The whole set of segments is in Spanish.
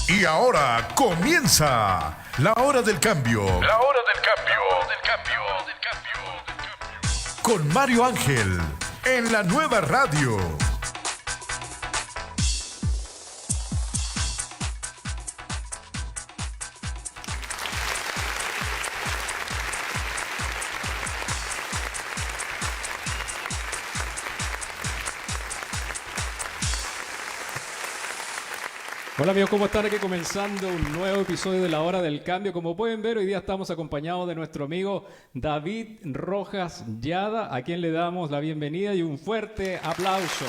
Y ahora comienza la hora del cambio. La hora del cambio. Con Mario Ángel en la nueva radio. Hola amigos, ¿cómo están? Aquí comenzando un nuevo episodio de La Hora del Cambio. Como pueden ver, hoy día estamos acompañados de nuestro amigo David Rojas Yada, a quien le damos la bienvenida y un fuerte aplauso.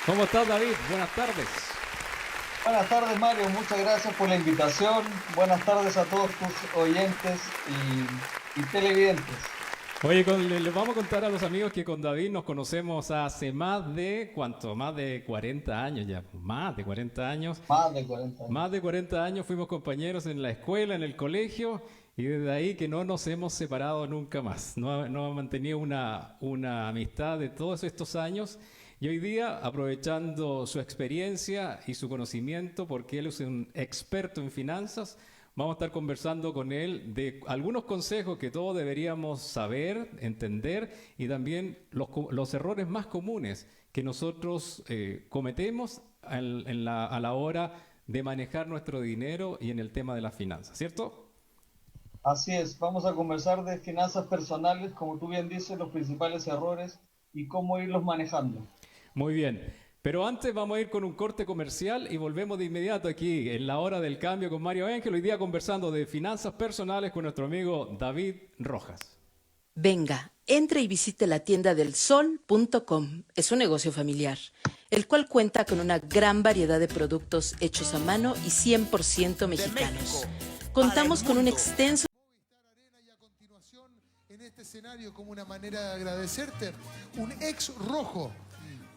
¿Cómo estás, David? Buenas tardes. Buenas tardes, Mario, muchas gracias por la invitación. Buenas tardes a todos tus oyentes y televidentes. Oye, les vamos a contar a los amigos que con David nos conocemos hace más de, ¿cuánto? Más de 40 años ya, más de 40 años. Más de 40 años. Más de 40 años fuimos compañeros en la escuela, en el colegio, y desde ahí que no nos hemos separado nunca más. No ha mantenido una amistad de todos estos años, y hoy día, aprovechando su experiencia y su conocimiento, porque él es un experto en finanzas, vamos a estar conversando con él de algunos consejos que todos deberíamos saber, entender, y también los errores más comunes que nosotros cometemos a la hora de manejar nuestro dinero y en el tema de las finanzas, ¿cierto? Así es, vamos a conversar de finanzas personales, como tú bien dices, los principales errores y cómo irlos manejando. Muy bien. Pero antes vamos a ir con un corte comercial y volvemos de inmediato aquí en la hora del cambio con Mario Ángel, hoy día conversando de finanzas personales con nuestro amigo David Rojas. Venga, entre y visite la tienda del sol.com. Es un negocio familiar, el cual cuenta con una gran variedad de productos hechos a mano y 100% mexicanos. Contamos con un extenso... Y a continuación, en este escenario, como una manera de agradecerte, un ex rojo,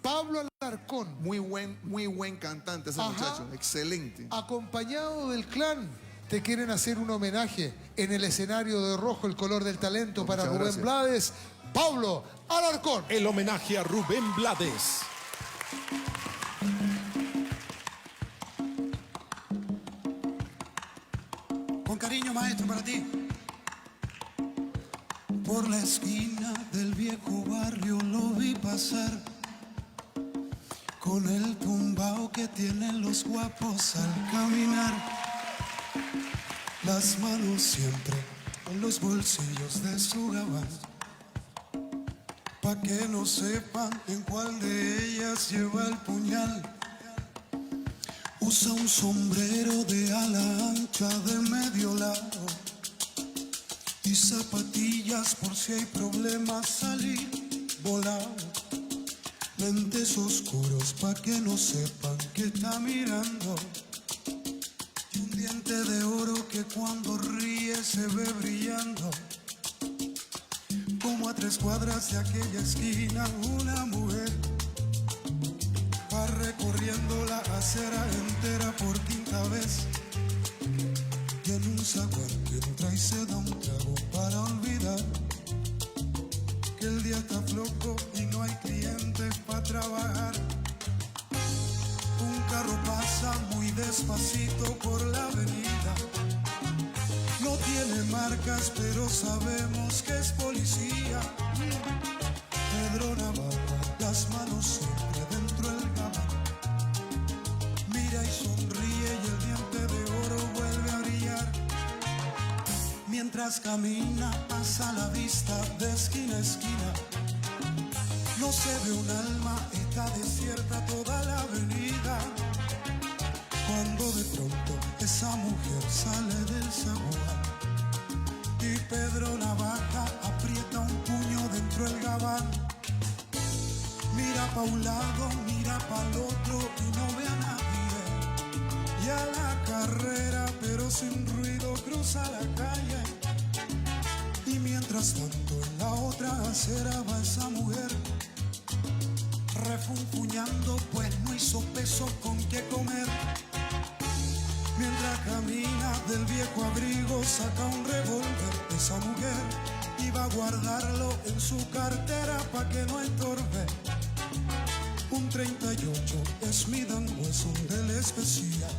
Pablo Alarcón. Muy buen cantante ese muchacho, excelente. Acompañado del clan, te quieren hacer un homenaje en el escenario de rojo, el color del talento, para Muchas Rubén gracias. Blades, Pablo Alarcón. El homenaje a Rubén Blades. Con cariño, maestro, para ti. Por la esquina del viejo barrio lo vi pasar, con el tumbao que tienen los guapos al caminar, las manos siempre en los bolsillos de su gabán, pa' que no sepan en cuál de ellas lleva el puñal. Usa un sombrero de ala ancha de medio lado y zapatillas por si hay problemas salir volado. Lentes oscuros pa' que no sepan que está mirando, y un diente de oro que cuando ríe se ve brillando. Como a 3 cuadras de aquella esquina una mujer va recorriendo la acera entera por 5ª vez, y en un zaguán que entra y se da un trago para olvidar que el día está flojo y no hay clientes para trabajar. Un carro pasa muy despacito por la avenida, no tiene marcas pero sabemos que es policía. Pedro Navarra, las manos siempre dentro del gabán, mira y sonríe y el diente de oro vuelve a brillar. Mientras camina pasa la vista de esquina a esquina, no se ve un alma, está desierta toda la avenida. Cuando de pronto esa mujer sale del zaguán y Pedro Navaja aprieta un puño dentro del gabán. Mira pa' un lado, mira pa' el otro y no ve a nadie, y a la carrera pero sin ruido cruza la calle. Y mientras tanto en la otra acera va esa mujer refunfuñando, pues no hizo peso con qué comer. Mientras camina del viejo abrigo saca un revólver, esa mujer iba a guardarlo en su cartera pa' que no estorbe. un 38 Smith & Wesson del especial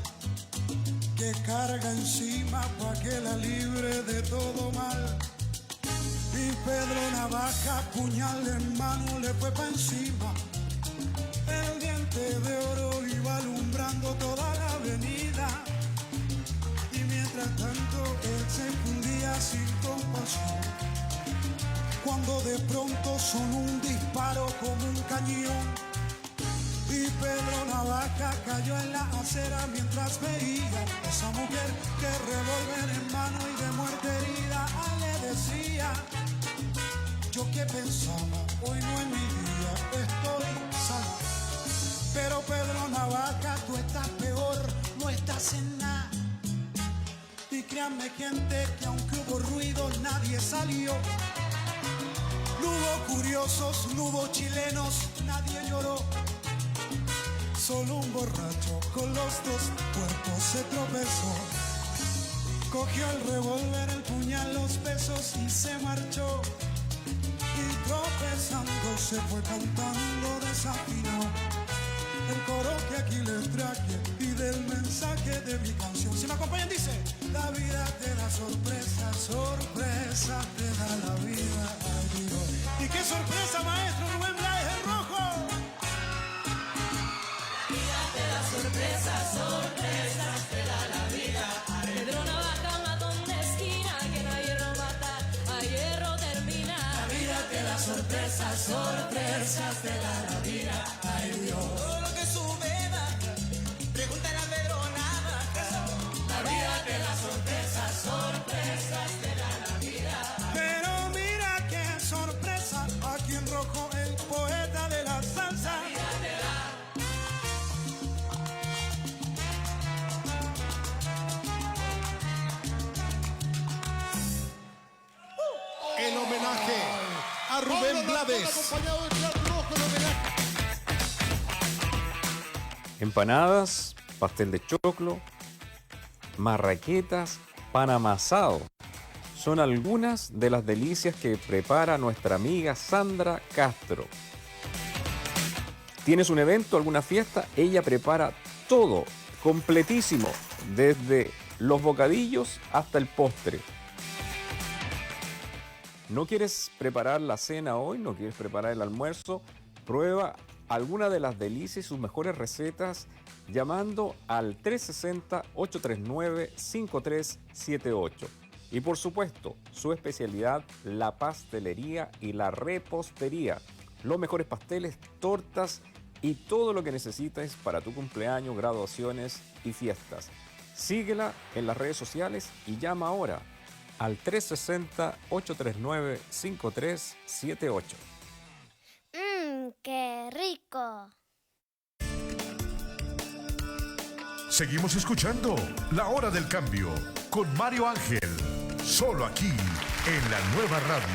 que carga encima pa' que la libre de todo mal. Y Pedro Navaja, puñal en mano, le fue pa' encima. El diente de oro iba alumbrando toda la avenida. Y mientras tanto él se fundía sin compasión, cuando de pronto sonó un disparo como un cañón. Y Pedro Navaja cayó en la acera mientras veía a esa mujer que revólver en mano y de muerte herida le decía: yo que pensaba, hoy no es mi día, estoy salvo. Pero Pedro Navaja, tú estás peor, no estás en nada. Y créanme gente que aunque hubo ruido nadie salió. No hubo curiosos, no hubo chilenos, nadie lloró. Solo un borracho con los dos cuerpos se tropezó. Cogió el revólver, el puñal, los pesos y se marchó. Y tropezando se fue cantando desafinado el coro que aquí les traje y del mensaje de mi canción. Si me acompañan dice: la vida te da sorpresa, sorpresa te da la vida. Ay, Dios. Y qué sorpresa, maestro Rubén Blades el Rojo. Sorpresas, sorpresas te da la vida. Pedro Navaja, matón de esquina, que no hierro mata, a hierro termina. La vida te da sorpresas, sorpresas te da la vida. Ay Dios. Todo lo que sube baja, pregúntale a Pedro Navaja. La vida te da sorpresas, sorpresas te da la vida. Pero mira qué sorpresa, aquí en Rojo el poeta de la salsa. La vida te da. El homenaje a Rubén Blades. Acompañado del Club Rojo, el homenaje. Empanadas, pastel de choclo, marraquetas, pan amasado. Son algunas de las delicias que prepara nuestra amiga Sandra Castro. ¿Tienes un evento, alguna fiesta? Ella prepara todo, completísimo, desde los bocadillos hasta el postre. ¿No quieres preparar la cena hoy? ¿No quieres preparar el almuerzo? Prueba alguna de las delicias y sus mejores recetas llamando al 360-839-5378. Y por supuesto, su especialidad, la pastelería y la repostería. Los mejores pasteles, tortas y todo lo que necesites para tu cumpleaños, graduaciones y fiestas. Síguela en las redes sociales y llama ahora al 360-839-5378. ¡Qué rico! Seguimos escuchando La Hora del Cambio con Mario Ángel, solo aquí en la Nueva Radio.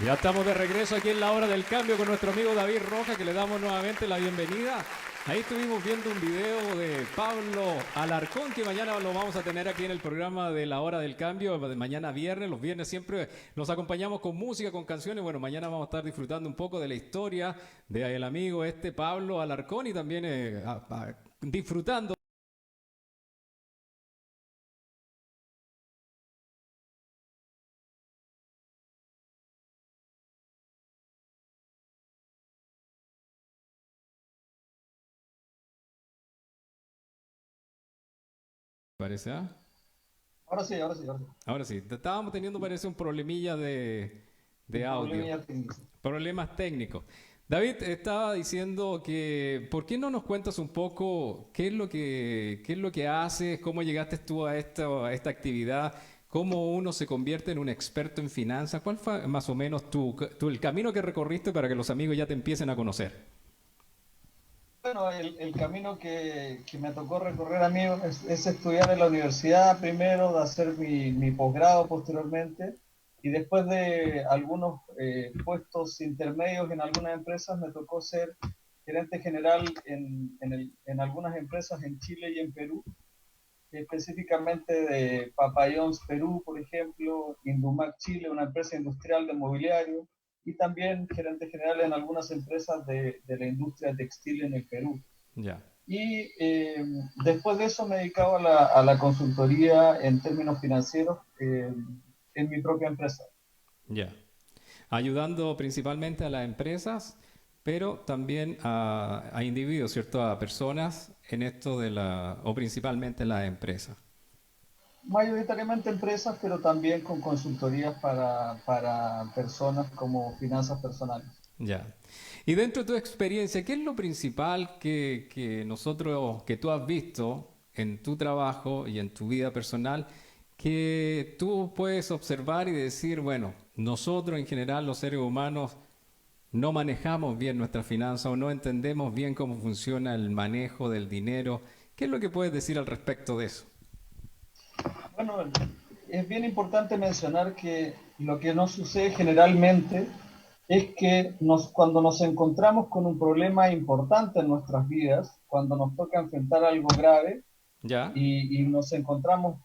Ya estamos de regreso aquí en La Hora del Cambio con nuestro amigo David Roja, que le damos nuevamente la bienvenida. Ahí estuvimos viendo un video de Pablo Alarcón, que mañana lo vamos a tener aquí en el programa de La Hora del Cambio, de mañana viernes. Los viernes siempre los acompañamos con música, con canciones. Bueno, mañana vamos a estar disfrutando un poco de la historia del amigo Pablo Alarcón y también disfrutando. ¿Parece? Ahora sí, ahora sí, ahora sí. Ahora sí, estábamos teniendo, parece, un problemilla de audio. Problemas técnicos. David estaba diciendo que, ¿por qué no nos cuentas un poco qué es lo que haces, cómo llegaste tú a esta actividad, cómo uno se convierte en un experto en finanzas? ¿Cuál fue más o menos el camino que recorriste para que los amigos ya te empiecen a conocer? Bueno, el camino que me tocó recorrer a mí es estudiar en la universidad primero, de hacer mi posgrado posteriormente, y después de algunos puestos intermedios en algunas empresas me tocó ser gerente general en algunas empresas en Chile y en Perú, específicamente de Papayons Perú, por ejemplo, Indumac Chile, una empresa industrial de mobiliario, y también gerente general en algunas empresas de la industria textil en el Perú. Ya, Y después de eso me he dedicado a la consultoría en términos financieros en mi propia empresa. ya. Ayudando principalmente a las empresas, pero también a individuos, ¿cierto? A personas en esto o principalmente las empresas. Mayoritariamente empresas, pero también con consultorías para personas como finanzas personales. Ya. Y dentro de tu experiencia, ¿qué es lo principal que tú has visto en tu trabajo y en tu vida personal que tú puedes observar y decir, bueno, nosotros en general, los seres humanos, no manejamos bien nuestras finanzas o no entendemos bien cómo funciona el manejo del dinero? ¿Qué es lo que puedes decir al respecto de eso? Bueno, es bien importante mencionar que lo que nos sucede generalmente es que cuando nos encontramos con un problema importante en nuestras vidas, cuando nos toca enfrentar algo grave ¿Ya? y nos encontramos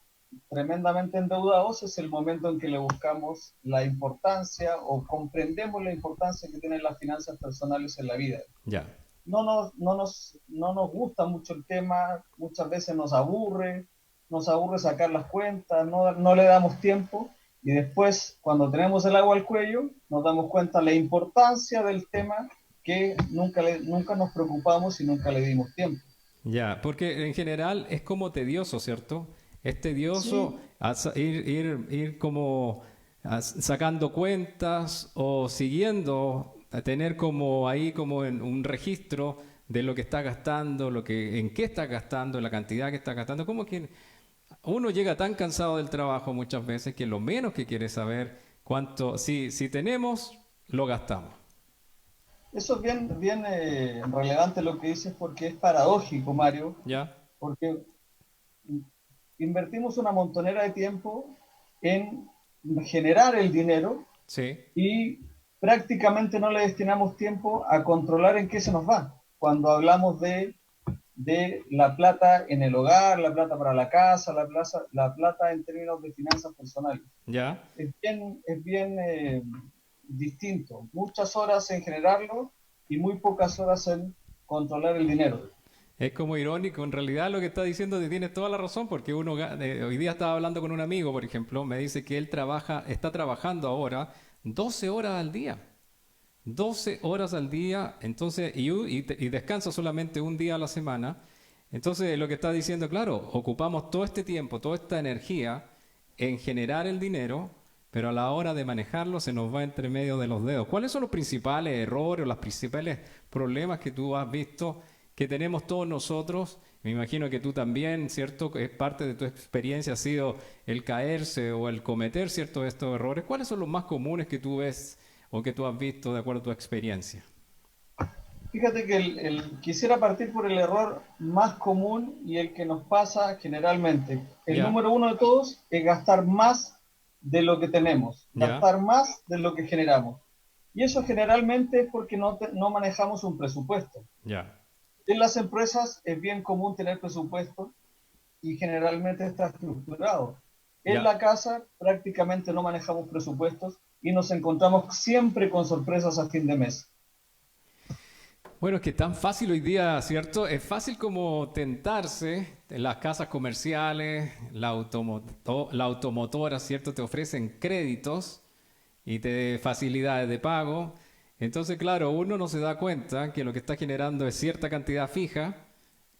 tremendamente endeudados, es el momento en que le buscamos la importancia o comprendemos la importancia que tienen las finanzas personales en la vida. Ya. No nos gusta mucho el tema, muchas veces nos aburre sacar las cuentas, no le damos tiempo y después cuando tenemos el agua al cuello nos damos cuenta de la importancia del tema que nunca nos preocupamos y nunca le dimos tiempo. Ya, porque en general es como tedioso, ¿cierto? Es tedioso Sí, ir como sacando cuentas o siguiendo, a tener como ahí como en un registro de lo que está gastando, en qué está gastando, la cantidad que está gastando. Como que uno llega tan cansado del trabajo muchas veces que lo menos que quiere saber cuánto, si tenemos, lo gastamos. eso es bien relevante lo que dices porque es paradójico, Mario, ¿Ya? porque invertimos una montonera de tiempo en generar el dinero Sí, y prácticamente no le destinamos tiempo a controlar en qué se nos va. Cuando hablamos de la plata en el hogar, la plata para la casa, la plata en términos de finanzas personales. ya. Es bien distinto. Muchas horas en generarlo y muy pocas horas en controlar el dinero. Es como irónico, en realidad lo que está diciendo te tienes toda la razón, porque hoy día estaba hablando con un amigo, por ejemplo, me dice que él está trabajando ahora 12 horas al día. 12 horas al día, entonces, y descansa solamente un día a la semana. Entonces, lo que está diciendo, claro, ocupamos todo este tiempo, toda esta energía en generar el dinero, pero a la hora de manejarlo se nos va entre medio de los dedos. ¿Cuáles son los principales errores o los principales problemas que tú has visto que tenemos todos nosotros? Me imagino que tú también, ¿cierto? Que es parte de tu experiencia ha sido el caerse o el cometer ciertos de estos errores. ¿Cuáles son los más comunes que tú ves o que tú has visto de acuerdo a tu experiencia? Fíjate que quisiera partir por el error más común y el que nos pasa generalmente. El ¿Ya? número uno de todos es gastar más de lo que tenemos, ¿Ya? gastar más de lo que generamos. Y eso generalmente es porque no manejamos un presupuesto. ¿Ya? En las empresas es bien común tener presupuesto y generalmente está estructurado. En ¿Ya? la casa prácticamente no manejamos presupuestos y nos encontramos siempre con sorpresas a fin de mes. Bueno, es que tan fácil hoy día, ¿cierto? Es fácil como tentarse en las casas comerciales, la automotora, ¿cierto? Te ofrecen créditos y te facilidades de pago. Entonces, claro, uno no se da cuenta que lo que está generando es cierta cantidad fija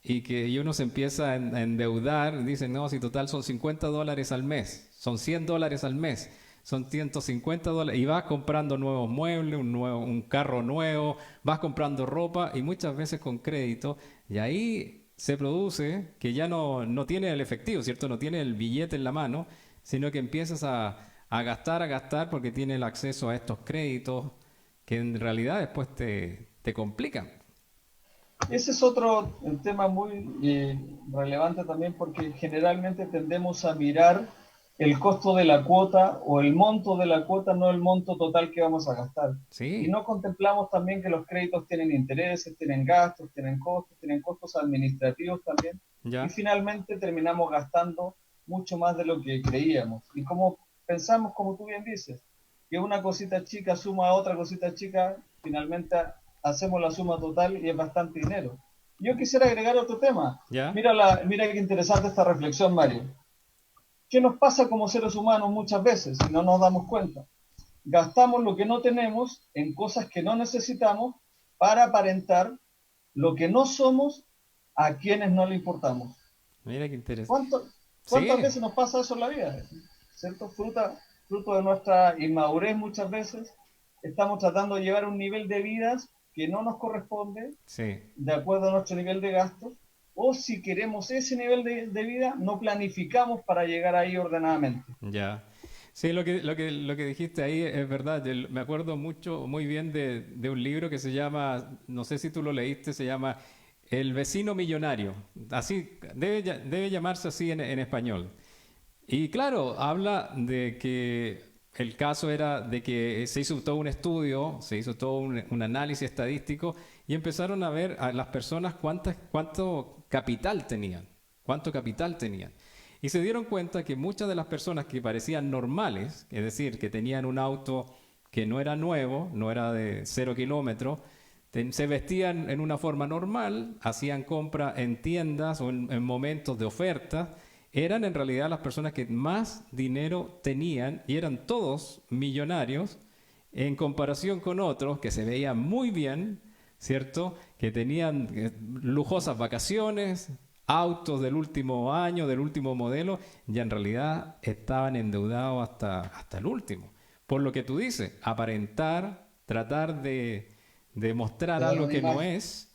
y uno se empieza a endeudar. Dicen, no, si total son $50 al mes, son $100 al mes, son $150 y vas comprando nuevos muebles, un carro nuevo, vas comprando ropa y muchas veces con crédito. Y ahí se produce que ya no tiene el efectivo, ¿cierto? No tiene el billete en la mano, sino que empiezas a gastar porque tiene el acceso a estos créditos que en realidad después te complican. Ese es otro tema muy relevante también porque generalmente tendemos a mirar el costo de la cuota o el monto de la cuota, no el monto total que vamos a gastar. Y Sí, no contemplamos también que los créditos tienen intereses, tienen gastos, tienen costos administrativos también. Y ya, finalmente terminamos gastando mucho más de lo que creíamos. Y como pensamos, como tú bien dices, que una cosita chica suma a otra cosita chica, finalmente hacemos la suma total y es bastante dinero. Yo quisiera agregar otro tema. ¿Ya? Mira qué interesante esta reflexión, Mario. ¿Qué nos pasa como seres humanos muchas veces si no nos damos cuenta? Gastamos lo que no tenemos en cosas que no necesitamos para aparentar lo que no somos a quienes no le importamos. Mira qué interesante. ¿Cuántas Sí, veces nos pasa eso en la vida? ¿Cierto? Fruto de nuestra inmadurez muchas veces, estamos tratando de llevar un nivel de vidas que no nos corresponde sí. de acuerdo a nuestro nivel de gastos, o si queremos ese nivel de vida, no planificamos para llegar ahí ordenadamente. Ya. Sí, lo que dijiste ahí es verdad. Me acuerdo muy bien de un libro que se llama, no sé si tú lo leíste, se llama El vecino millonario. Así, debe llamarse así en español. Y claro, habla de que el caso era de que se hizo todo un estudio, se hizo todo un análisis estadístico y empezaron a ver a las personas cuánto capital tenían, cuánto capital tenían. Y se dieron cuenta que muchas de las personas que parecían normales, es decir, que tenían un auto que no era nuevo, no era de 0 kilómetros, se vestían en una forma normal, hacían compra en tiendas o en momentos de oferta, eran en realidad las personas que más dinero tenían y eran todos millonarios en comparación con otros que se veían muy bien, ¿cierto? Que tenían lujosas vacaciones, autos del último año, del último modelo, y en realidad estaban endeudados hasta el último. Por lo que tú dices, aparentar, tratar de mostrar Te da algo una que no imagen. es,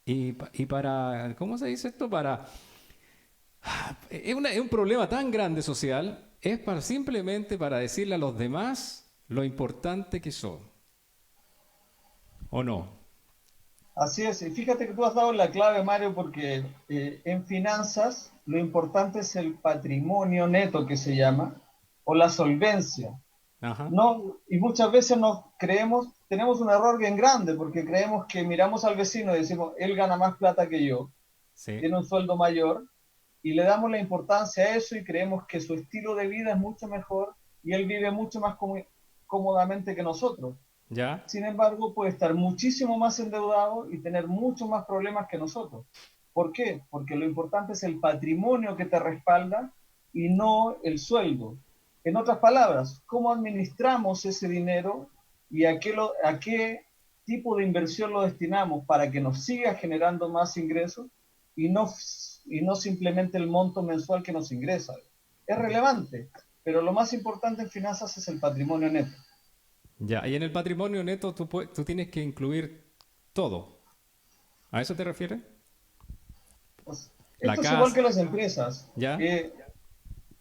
y para, ¿cómo se dice esto? Es un problema tan grande social, simplemente para decirle a los demás lo importante que son, ¿o no? Así es, y fíjate que tú has dado la clave, Mario, porque en finanzas lo importante es el patrimonio neto que se llama, o la solvencia. Ajá, No, y muchas veces tenemos un error bien grande, porque creemos que miramos al vecino y decimos, él gana más plata que yo, sí, tiene un sueldo mayor, y le damos la importancia a eso y creemos que su estilo de vida es mucho mejor y él vive mucho más cómodamente que nosotros. ya, Sin embargo, puede estar muchísimo más endeudado y tener muchos más problemas que nosotros. ¿Por qué? Porque lo importante es el patrimonio que te respalda y no el sueldo. En otras palabras, ¿cómo administramos ese dinero y a qué tipo de inversión lo destinamos para que nos siga generando más ingresos y no simplemente el monto mensual que nos ingresa? Es relevante, pero lo más importante en finanzas es el patrimonio neto. ya. Y en el patrimonio neto tú tienes que incluir todo. ¿A eso te refieres? Pues, La esto es igual casa, que las empresas. ¿ya?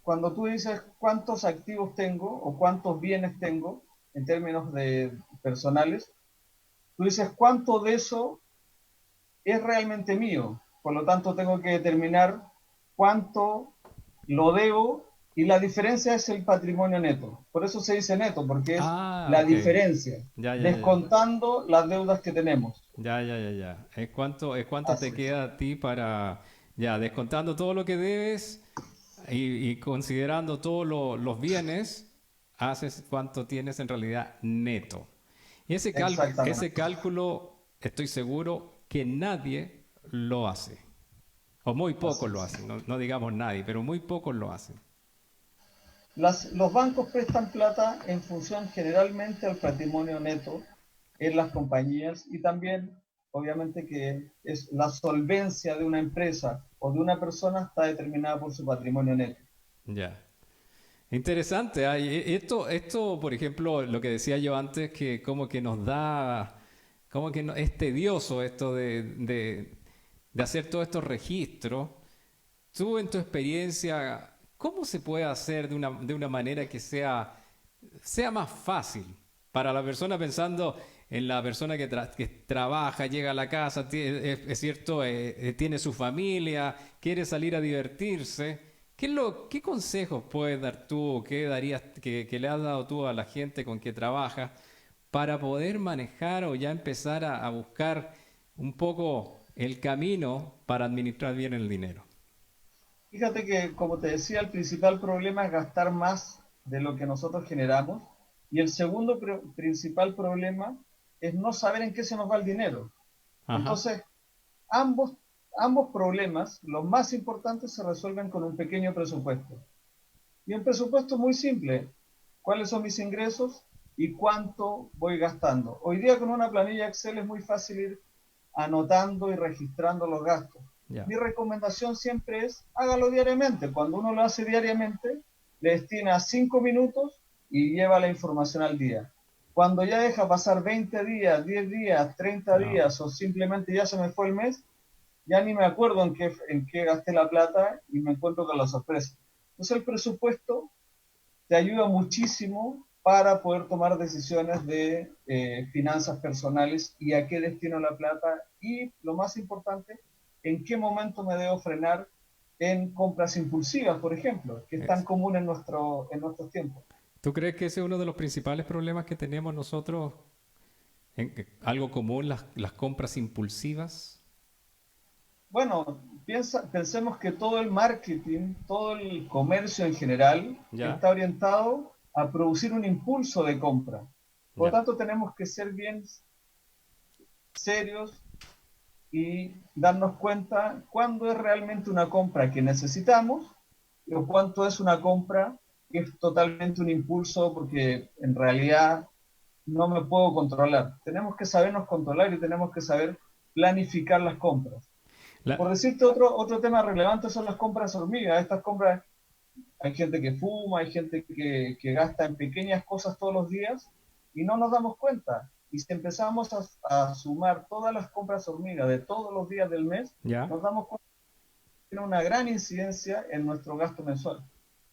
Cuando tú dices cuántos activos tengo o cuántos bienes tengo en términos de personales, tú dices cuánto de eso es realmente mío. Por lo tanto, tengo que determinar cuánto lo debo y la diferencia es el patrimonio neto. Por eso se dice neto, porque es Ah, la ok. diferencia, Ya, ya, ya. descontando las deudas que tenemos. Ya, ya, ya, ya. Es cuánto te Así es. queda a ti para, ya, descontando todo lo que debes y considerando todos los bienes, haces cuánto tienes en realidad neto. Y ese Exactamente. cálculo, estoy seguro que nadie lo hace. O muy Así pocos lo es. hacen. No digamos nadie, pero muy pocos lo hacen. Los bancos prestan plata en función generalmente al patrimonio neto en las compañías y también, obviamente, que es la solvencia de una empresa o de una persona está determinada por su patrimonio neto. Ya. Interesante. Esto, por ejemplo, lo que decía yo antes, que como que nos da, como que es tedioso esto de hacer todos estos registros. Tú en tu experiencia, ¿cómo se puede hacer de una manera que sea más fácil para la persona pensando en la persona que trabaja, llega a la casa, es cierto, tiene su familia, quiere salir a divertirse? ¿Qué consejos puedes dar tú, qué darías, que le has dado tú a la gente con que trabajas para poder manejar o ya empezar a buscar un poco el camino para administrar bien el dinero? Fíjate que, como te decía, el principal problema es gastar más de lo que nosotros generamos Y el segundo principal problema es no saber en qué se nos va el dinero. Ajá. Entonces, ambos problemas, los más importantes, se resuelven con un pequeño presupuesto. Y un presupuesto muy simple. ¿Cuáles son mis ingresos y cuánto voy gastando? Hoy día con una planilla Excel es muy fácil ir anotando y registrando los gastos. Ya. Mi recomendación siempre es, hágalo diariamente. Cuando uno lo hace diariamente, le destina 5 minutos y lleva la información al día. Cuando ya deja pasar 20 días, 10 días, 30 días o simplemente ya se me fue el mes, ya ni me acuerdo en qué gasté la plata y me encuentro con la sorpresa. Entonces el presupuesto te ayuda muchísimo para poder tomar decisiones de finanzas personales y a qué destino la plata y, lo más importante, en qué momento me debo frenar en compras impulsivas, por ejemplo, que es tan común en nuestros tiempos. ¿Tú crees que ese es uno de los principales problemas que tenemos nosotros? ¿Algo común, las compras impulsivas? Bueno, pensemos que todo el marketing, todo el comercio en general, Ya. está orientado a producir un impulso de compra. Por lo Ya. tanto, tenemos que ser bien serios y darnos cuenta cuándo es realmente una compra que necesitamos o cuánto es una compra que es totalmente un impulso porque en realidad no me puedo controlar. Tenemos que sabernos controlar y tenemos que saber planificar las compras. Por decirte otro tema relevante son las compras hormigas. Estas compras, hay gente que fuma, hay gente que gasta en pequeñas cosas todos los días y no nos damos cuenta. Y si empezamos a sumar todas las compras hormigas de todos los días del mes, Ya. nos damos cuenta que tiene una gran incidencia en nuestro gasto mensual.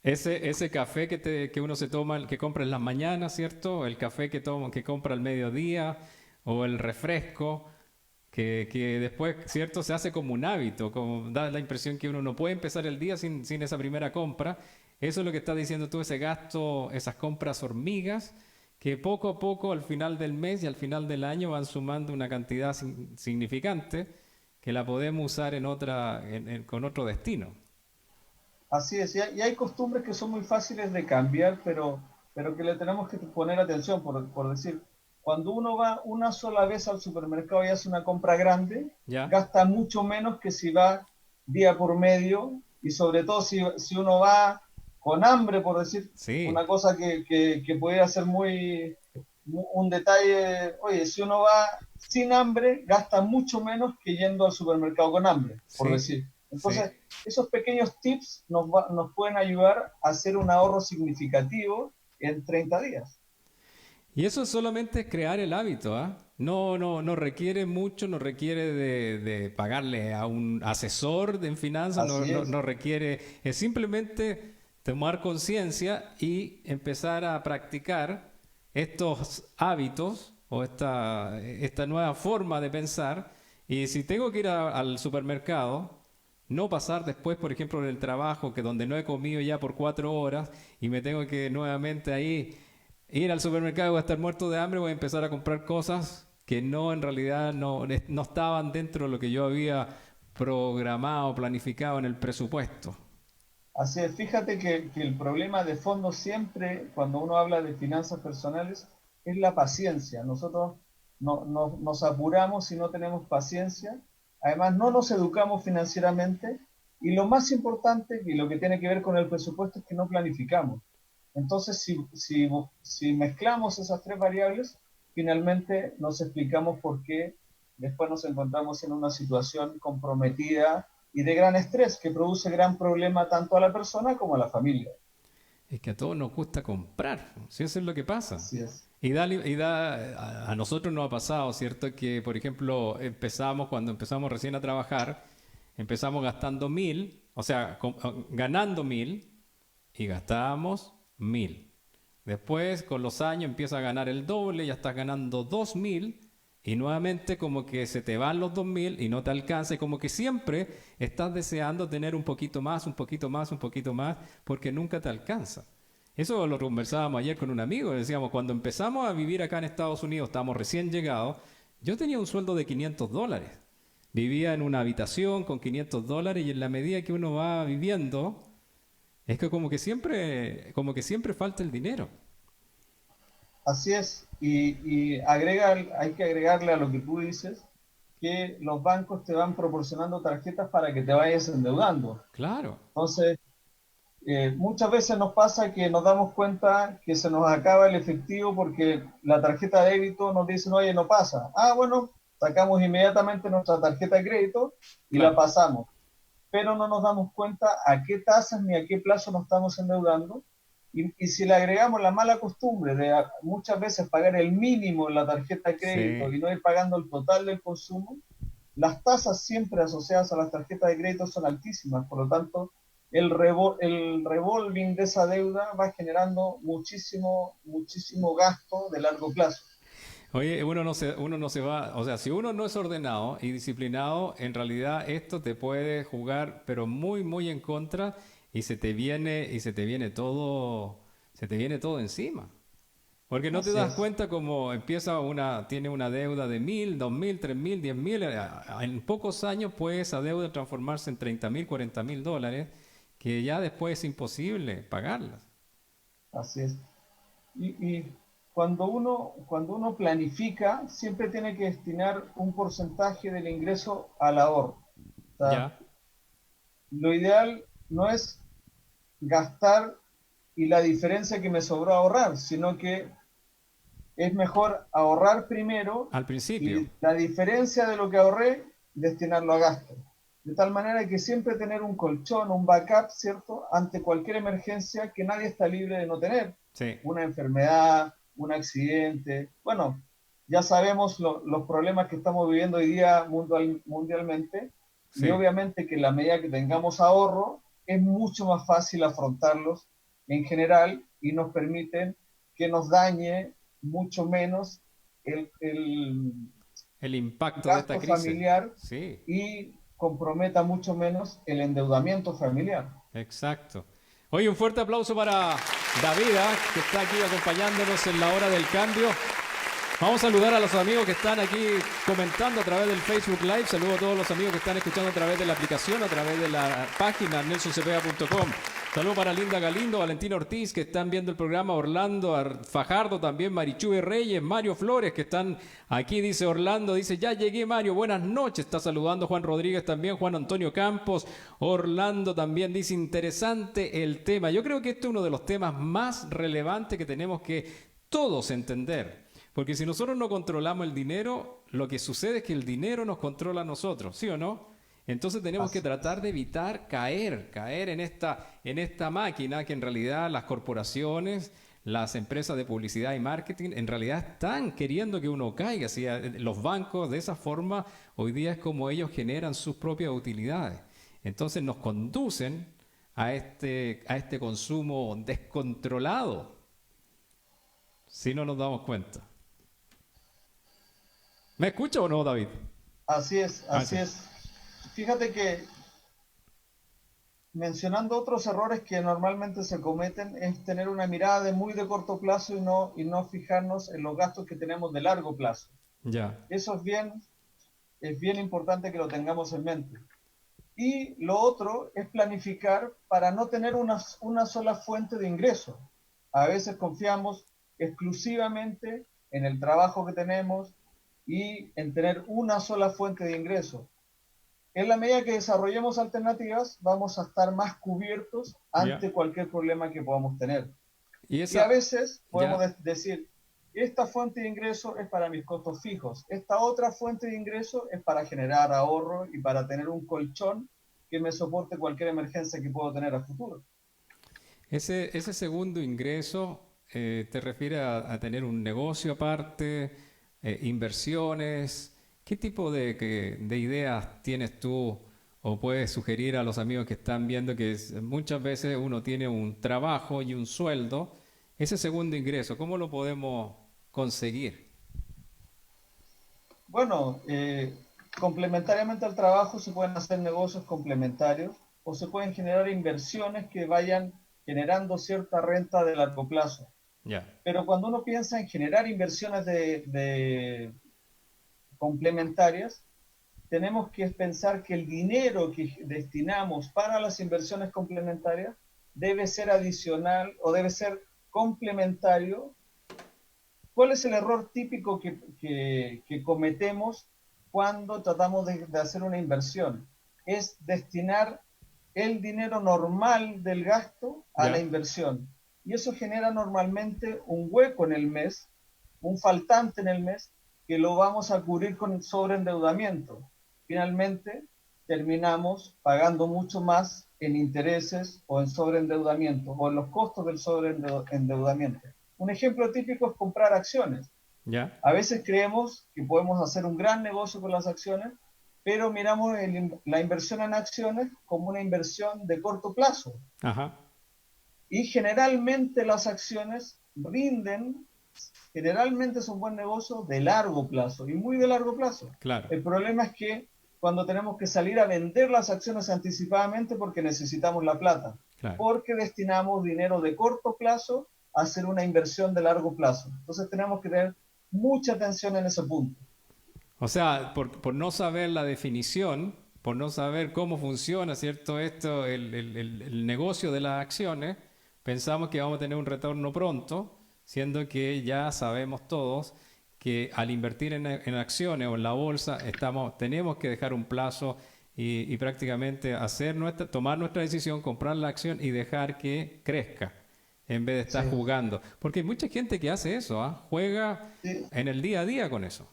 Ese café que uno se toma, que compra en las mañanas, ¿cierto? El café que compra al mediodía o el refresco, que después, ¿cierto? Se hace como un hábito, como da la impresión que uno no puede empezar el día sin esa primera compra. Eso es lo que estás diciendo tú, ese gasto, esas compras hormigas, que poco a poco al final del mes y al final del año van sumando una cantidad significante que la podemos usar con otro destino. Así es, y hay costumbres que son muy fáciles de cambiar, pero que le tenemos que poner atención, por decir, cuando uno va una sola vez al supermercado y hace una compra grande, ¿Ya? gasta mucho menos que si va día por medio, y sobre todo si uno va con hambre, por decir, Sí. una cosa que pudiera ser un detalle, oye, si uno va sin hambre, gasta mucho menos que yendo al supermercado con hambre, por Sí. decir. Entonces, esos pequeños tips nos pueden ayudar a hacer un ahorro significativo en 30 días. Y eso solamente es crear el hábito, ¿ah? No requiere mucho, no requiere de pagarle a un asesor en finanzas, Así es. no requiere, es simplemente tomar conciencia y empezar a practicar estos hábitos o esta nueva forma de pensar. Y si tengo que ir al supermercado, no pasar después, por ejemplo, en el trabajo, que donde no he comido ya por 4 horas y me tengo que nuevamente ahí ir al supermercado, voy a estar muerto de hambre, voy a empezar a comprar cosas que en realidad no estaban dentro de lo que yo había programado, planificado en el presupuesto. Así es, fíjate que el problema de fondo siempre, cuando uno habla de finanzas personales, es la paciencia. Nosotros nos apuramos si no tenemos paciencia. Además, no nos educamos financieramente y lo más importante, y lo que tiene que ver con el presupuesto, es que no planificamos. Entonces, si mezclamos esas tres variables, finalmente nos explicamos por qué después nos encontramos en una situación comprometida y de gran estrés que produce gran problema tanto a la persona como a la familia. Es que a todos nos gusta comprar, si eso es lo que pasa. Así es. A nosotros nos ha pasado, ¿cierto? Que, por ejemplo, cuando empezamos recién a trabajar, empezamos gastando 1.000, o sea, ganando 1.000 y gastábamos 1.000. Después, con los años, empieza a ganar el doble, ya estás ganando 2.000 y nuevamente como que se te van los 2.000 y no te alcanza, y como que siempre estás deseando tener un poquito más, un poquito más, un poquito más, porque nunca te alcanza. Eso lo conversábamos ayer con un amigo, decíamos, cuando empezamos a vivir acá en Estados Unidos, estábamos recién llegados, yo tenía un sueldo de $500. Vivía en una habitación con $500 y en la medida que uno va viviendo, es que como que siempre falta el dinero. Así es, y hay que agregarle a lo que tú dices, que los bancos te van proporcionando tarjetas para que te vayas endeudando. Claro. Entonces, muchas veces nos pasa que nos damos cuenta que se nos acaba el efectivo porque la tarjeta de débito nos dice, oye, no pasa. Ah, bueno, sacamos inmediatamente nuestra tarjeta de crédito y Claro. la pasamos. Pero no nos damos cuenta a qué tasas ni a qué plazo nos estamos endeudando. Y si le agregamos la mala costumbre de muchas veces pagar el mínimo en la tarjeta de crédito Sí. y no ir pagando el total del consumo, las tasas siempre asociadas a las tarjetas de crédito son altísimas. Por lo tanto, el revolving de esa deuda va generando muchísimo gasto de largo plazo. Oye, uno no se va, o sea, si uno no es ordenado y disciplinado, en realidad esto te puede jugar, pero muy, muy en contra y se te viene todo encima. Porque no te Así das es. cuenta cómo tiene una deuda de 1.000, 2.000, 3.000, 10.000. En pocos años puede esa deuda transformarse en 30.000, 40.000 dólares, que ya después es imposible pagarlas. Así es. Y cuando uno planifica, siempre tiene que destinar un porcentaje del ingreso al ahorro. O sea, Ya, lo ideal no es gastar y la diferencia que me sobró ahorrar, sino que es mejor ahorrar primero al principio. y la diferencia de lo que ahorré, destinarlo a gasto. De tal manera que siempre tener un colchón, un backup, ¿cierto? Ante cualquier emergencia que nadie está libre de no tener. Sí, Una enfermedad, un accidente. Bueno, ya sabemos los problemas que estamos viviendo hoy día mundialmente y sí. obviamente que en la medida que tengamos ahorro, es mucho más fácil afrontarlos en general y nos permiten que nos dañe mucho menos el El impacto de esta gasto crisis. familiar Sí, y comprometa mucho menos el endeudamiento familiar. exacto. Oye, un fuerte aplauso para David, que está aquí acompañándonos en la hora del cambio. Vamos a saludar a los amigos que están aquí comentando a través del Facebook Live. Saludo a todos los amigos que están escuchando a través de la aplicación, a través de la página nelsoncepeda.com. Saludo para Linda Galindo, Valentina Ortiz, que están viendo el programa, Orlando Fajardo también, Marichuy Reyes, Mario Flores, que están aquí, dice Orlando, dice, ya llegué Mario, buenas noches, está saludando Juan Rodríguez también, Juan Antonio Campos, Orlando también dice, interesante el tema. Yo creo que este es uno de los temas más relevantes que tenemos que todos entender. Porque si nosotros no controlamos el dinero, lo que sucede es que el dinero nos controla a nosotros, ¿sí o no? Entonces tenemos que tratar de evitar caer en esta máquina que en realidad las corporaciones, las empresas de publicidad y marketing, en realidad están queriendo que uno caiga. ¿Sí? Los bancos de esa forma hoy día es como ellos generan sus propias utilidades. Entonces nos conducen a este consumo descontrolado, si no nos damos cuenta. ¿Me escucha o no, David? Así es, así sí. es. Fíjate que mencionando otros errores que normalmente se cometen es tener una mirada muy de corto plazo y no fijarnos en los gastos que tenemos de largo plazo. Ya. Eso es bien importante que lo tengamos en mente. Y lo otro es planificar para no tener una sola fuente de ingreso. A veces confiamos exclusivamente en el trabajo que tenemos y en tener una sola fuente de ingreso. En la medida que desarrollemos alternativas, vamos a estar más cubiertos ante cualquier problema que podamos tener. Y a veces podemos decir, esta fuente de ingreso es para mis costos fijos, esta otra fuente de ingreso es para generar ahorro y para tener un colchón que me soporte cualquier emergencia que puedo tener a futuro. Ese segundo ingreso te refiere a tener un negocio aparte, inversiones. ¿Qué tipo de ideas tienes tú o puedes sugerir a los amigos que están viendo que muchas veces uno tiene un trabajo y un sueldo? Ese segundo ingreso, ¿cómo lo podemos conseguir? Bueno, complementariamente al trabajo se pueden hacer negocios complementarios o se pueden generar inversiones que vayan generando cierta renta de largo plazo. Pero cuando uno piensa en generar inversiones complementarias, tenemos que pensar que el dinero que destinamos para las inversiones complementarias debe ser adicional o debe ser complementario ¿Cuál es el error típico que cometemos cuando tratamos de hacer una inversión? Es destinar el dinero normal del gasto a la inversión. Y eso genera normalmente un hueco en el mes, un faltante en el mes, que lo vamos a cubrir con sobreendeudamiento. Finalmente, terminamos pagando mucho más en intereses o en sobreendeudamiento o en los costos del sobreendeudamiento. Un ejemplo típico es comprar acciones. ¿Ya? A veces creemos que podemos hacer un gran negocio con las acciones, pero miramos la inversión en acciones como una inversión de corto plazo. Ajá. Y generalmente las acciones rinden, generalmente es un buen negocio de largo plazo y muy de largo plazo. Claro. El problema es que cuando tenemos que salir a vender las acciones anticipadamente porque necesitamos la plata, Claro. porque destinamos dinero de corto plazo a hacer una inversión de largo plazo. Entonces tenemos que tener mucha atención en ese punto. O sea, por no saber la definición, por no saber cómo funciona, ¿cierto? Esto, el negocio de las acciones, pensamos que vamos a tener un retorno pronto, siendo que ya sabemos todos que al invertir en acciones o en la bolsa, tenemos que dejar un plazo y prácticamente tomar nuestra decisión, comprar la acción y dejar que crezca, en vez de estar jugando. Porque hay mucha gente que hace eso, juega en el día a día con eso.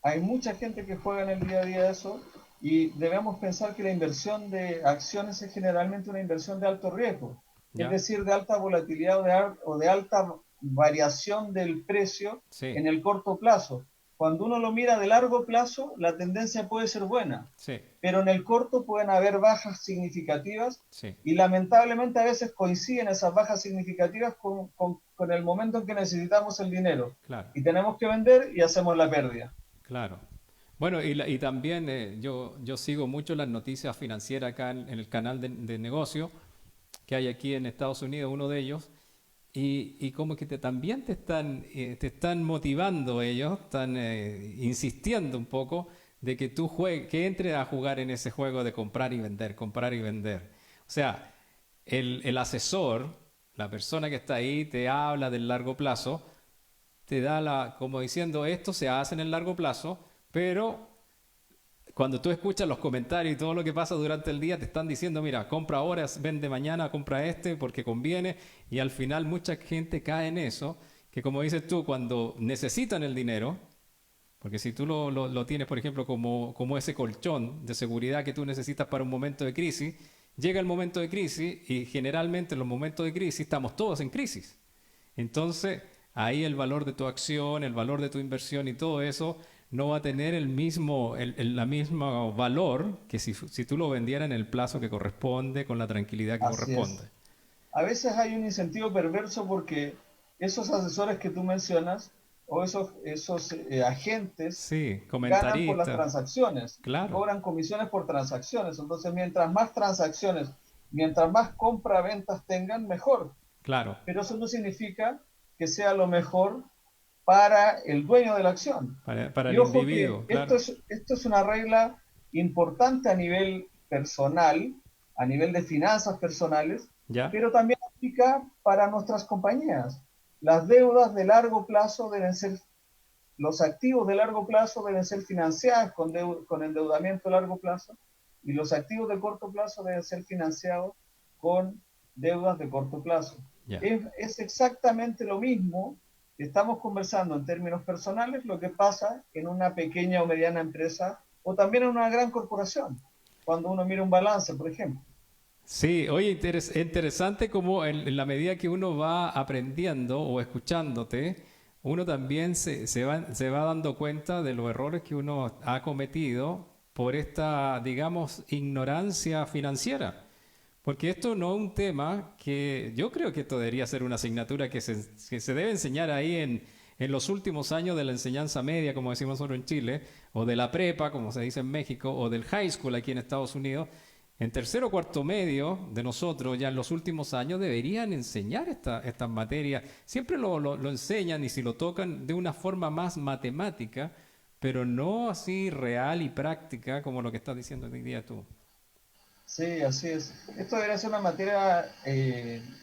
Hay mucha gente que juega en el día a día eso y debemos pensar que la inversión de acciones es generalmente una inversión de alto riesgo, ¿Ya? es decir, de alta volatilidad o de alta variación del precio en el corto plazo. Cuando uno lo mira de largo plazo, la tendencia puede ser buena, pero en el corto pueden haber bajas significativas y lamentablemente a veces coinciden esas bajas significativas con el momento en que necesitamos el dinero. Claro. Y tenemos que vender y hacemos la pérdida. Claro. Bueno, y también yo sigo mucho las noticias financieras acá en el canal de negocio que hay aquí en Estados Unidos, uno de ellos, y como que también te están motivando ellos, están insistiendo un poco de que que entres a jugar en ese juego de comprar y vender, comprar y vender. O sea, el asesor, la persona que está ahí, te habla del largo plazo, te da como diciendo, esto se hace en el largo plazo, pero cuando tú escuchas los comentarios y todo lo que pasa durante el día, te están diciendo, mira, compra ahora, vende mañana, compra porque conviene, y al final mucha gente cae en eso, que como dices tú, cuando necesitan el dinero, porque si tú lo tienes, por ejemplo, como ese colchón de seguridad que tú necesitas para un momento de crisis, llega el momento de crisis y generalmente en los momentos de crisis estamos todos en crisis. Entonces, ahí el valor de tu acción, el valor de tu inversión y todo eso no va a tener el mismo valor que si tú lo vendieras en el plazo que corresponde, con la tranquilidad que corresponde. A veces hay un incentivo perverso porque esos asesores que tú mencionas o esos agentes ganan por las transacciones, cobran comisiones por transacciones. Entonces, mientras más transacciones, mientras más compra-ventas tengan, mejor. Claro. Pero eso no significa que sea lo mejor para el dueño de la acción. Para el individuo. Claro. Esto es una regla importante a nivel personal, a nivel de finanzas personales, pero también aplica para nuestras compañías. Las deudas de largo plazo los activos de largo plazo deben ser financiados con endeudamiento a largo plazo y los activos de corto plazo deben ser financiados con deudas de corto plazo. Es exactamente lo mismo. Estamos conversando en términos personales lo que pasa en una pequeña o mediana empresa o también en una gran corporación, cuando uno mira un balance, por ejemplo. Sí, oye, interesante como en la medida que uno va aprendiendo o escuchándote, uno también se va dando cuenta de los errores que uno ha cometido por esta, digamos, ignorancia financiera. Porque esto no es un tema que yo creo que esto debería ser una asignatura que se debe enseñar ahí en los últimos años de la enseñanza media, como decimos nosotros en Chile, o de la prepa, como se dice en México, o del high school aquí en Estados Unidos. En tercero o cuarto medio de nosotros, ya en los últimos años, deberían enseñar estas materias. Siempre lo enseñan y si lo tocan de una forma más matemática, pero no así real y práctica como lo que estás diciendo hoy día tú. Sí, así es. Esto debería ser una materia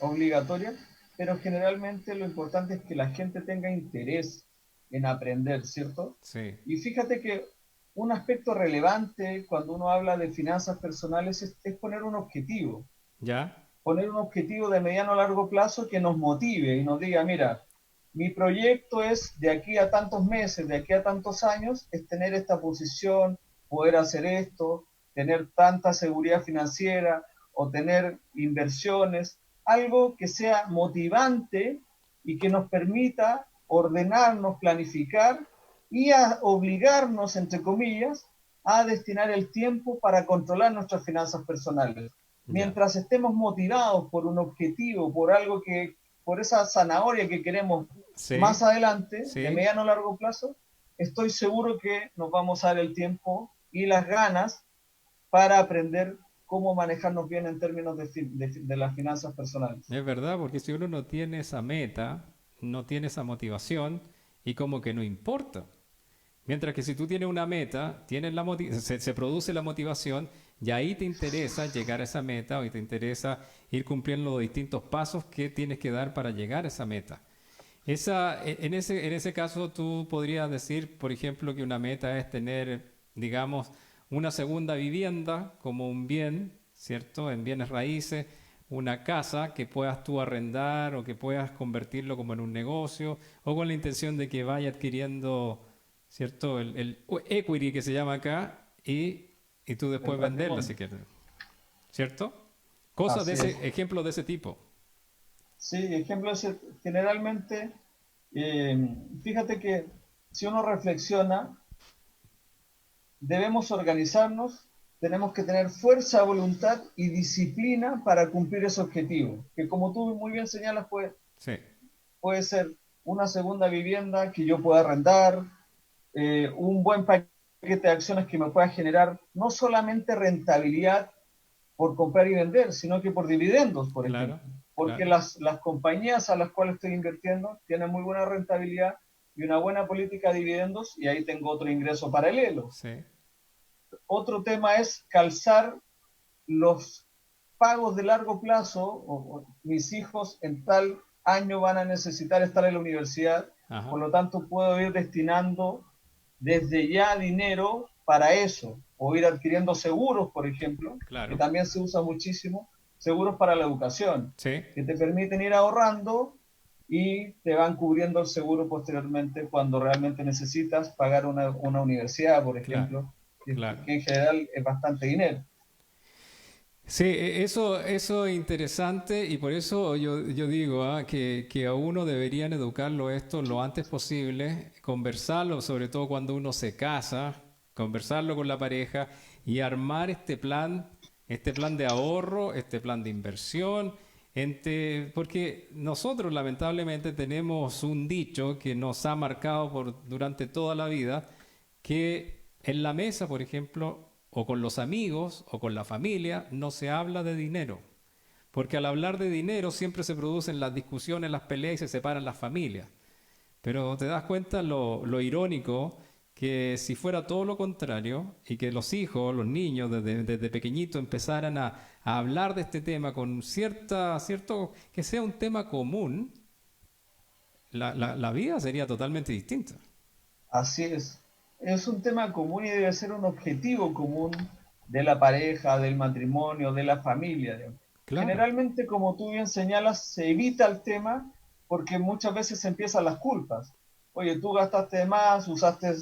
obligatoria, pero generalmente lo importante es que la gente tenga interés en aprender, ¿cierto? Sí. Y fíjate que un aspecto relevante cuando uno habla de finanzas personales es poner un objetivo. ¿Ya? Poner un objetivo de mediano a largo plazo que nos motive y nos diga, mira, mi proyecto es de aquí a tantos meses, de aquí a tantos años, es tener esta posición, poder hacer esto, tener tanta seguridad financiera o tener inversiones, algo que sea motivante y que nos permita ordenarnos, planificar y a obligarnos, entre comillas, a destinar el tiempo para controlar nuestras finanzas personales. Mientras estemos motivados por un objetivo, por algo que, por esa zanahoria que queremos más adelante, de mediano a largo plazo, estoy seguro que nos vamos a dar el tiempo y las ganas para aprender cómo manejarnos bien en términos de las finanzas personales. Es verdad, porque si uno no tiene esa meta, no tiene esa motivación y como que no importa. Mientras que si tú tienes una meta, tienes se produce la motivación y ahí te interesa llegar a esa meta o te interesa ir cumpliendo los distintos pasos que tienes que dar para llegar a esa meta. En ese caso tú podrías decir, por ejemplo, que una meta es tener, digamos, una segunda vivienda como un bien, ¿cierto? En bienes raíces, una casa que puedas tú arrendar o que puedas convertirlo como en un negocio o con la intención de que vaya adquiriendo, ¿cierto? El equity que se llama acá y tú después venderla si quieres, ¿cierto? Cosas de ese, ejemplos de ese tipo. Sí, ejemplos generalmente, fíjate que si uno reflexiona, debemos organizarnos, tenemos que tener fuerza, voluntad y disciplina para cumplir ese objetivo, que como tú muy bien señalas, puede ser una segunda vivienda que yo pueda arrendar, un buen paquete de acciones que me pueda generar no solamente rentabilidad por comprar y vender, sino que por dividendos, por ejemplo. Porque las compañías a las cuales estoy invirtiendo tienen muy buena rentabilidad y una buena política de dividendos y ahí tengo otro ingreso paralelo. Otro tema es calzar los pagos de largo plazo, o mis hijos en tal año van a necesitar estar en la universidad, por lo tanto puedo ir destinando desde ya dinero para eso, o ir adquiriendo seguros, por ejemplo, que también se usa muchísimo, seguros para la educación, que te permiten ir ahorrando y te van cubriendo el seguro posteriormente cuando realmente necesitas pagar una universidad, por ejemplo, que en general es bastante dinero. Sí, eso es interesante y por eso yo digo que a uno deberían educarlo esto lo antes posible, conversarlo, sobre todo cuando uno se casa, conversarlo con la pareja y armar este plan de ahorro, este plan de inversión, porque nosotros lamentablemente tenemos un dicho que nos ha marcado durante toda la vida, que en la mesa, por ejemplo, o con los amigos o con la familia, no se habla de dinero. Porque al hablar de dinero siempre se producen las discusiones, las peleas y se separan las familias. Pero te das cuenta lo irónico que si fuera todo lo contrario y que los hijos, los niños desde pequeñitos empezaran a hablar de este tema con cierto que sea un tema común, la vida sería totalmente distinta. Así es. Es un tema común y debe ser un objetivo común de la pareja, del matrimonio, de la familia. Generalmente, como tú bien señalas, se evita el tema porque muchas veces empiezan las culpas. Oye, tú gastaste más, usaste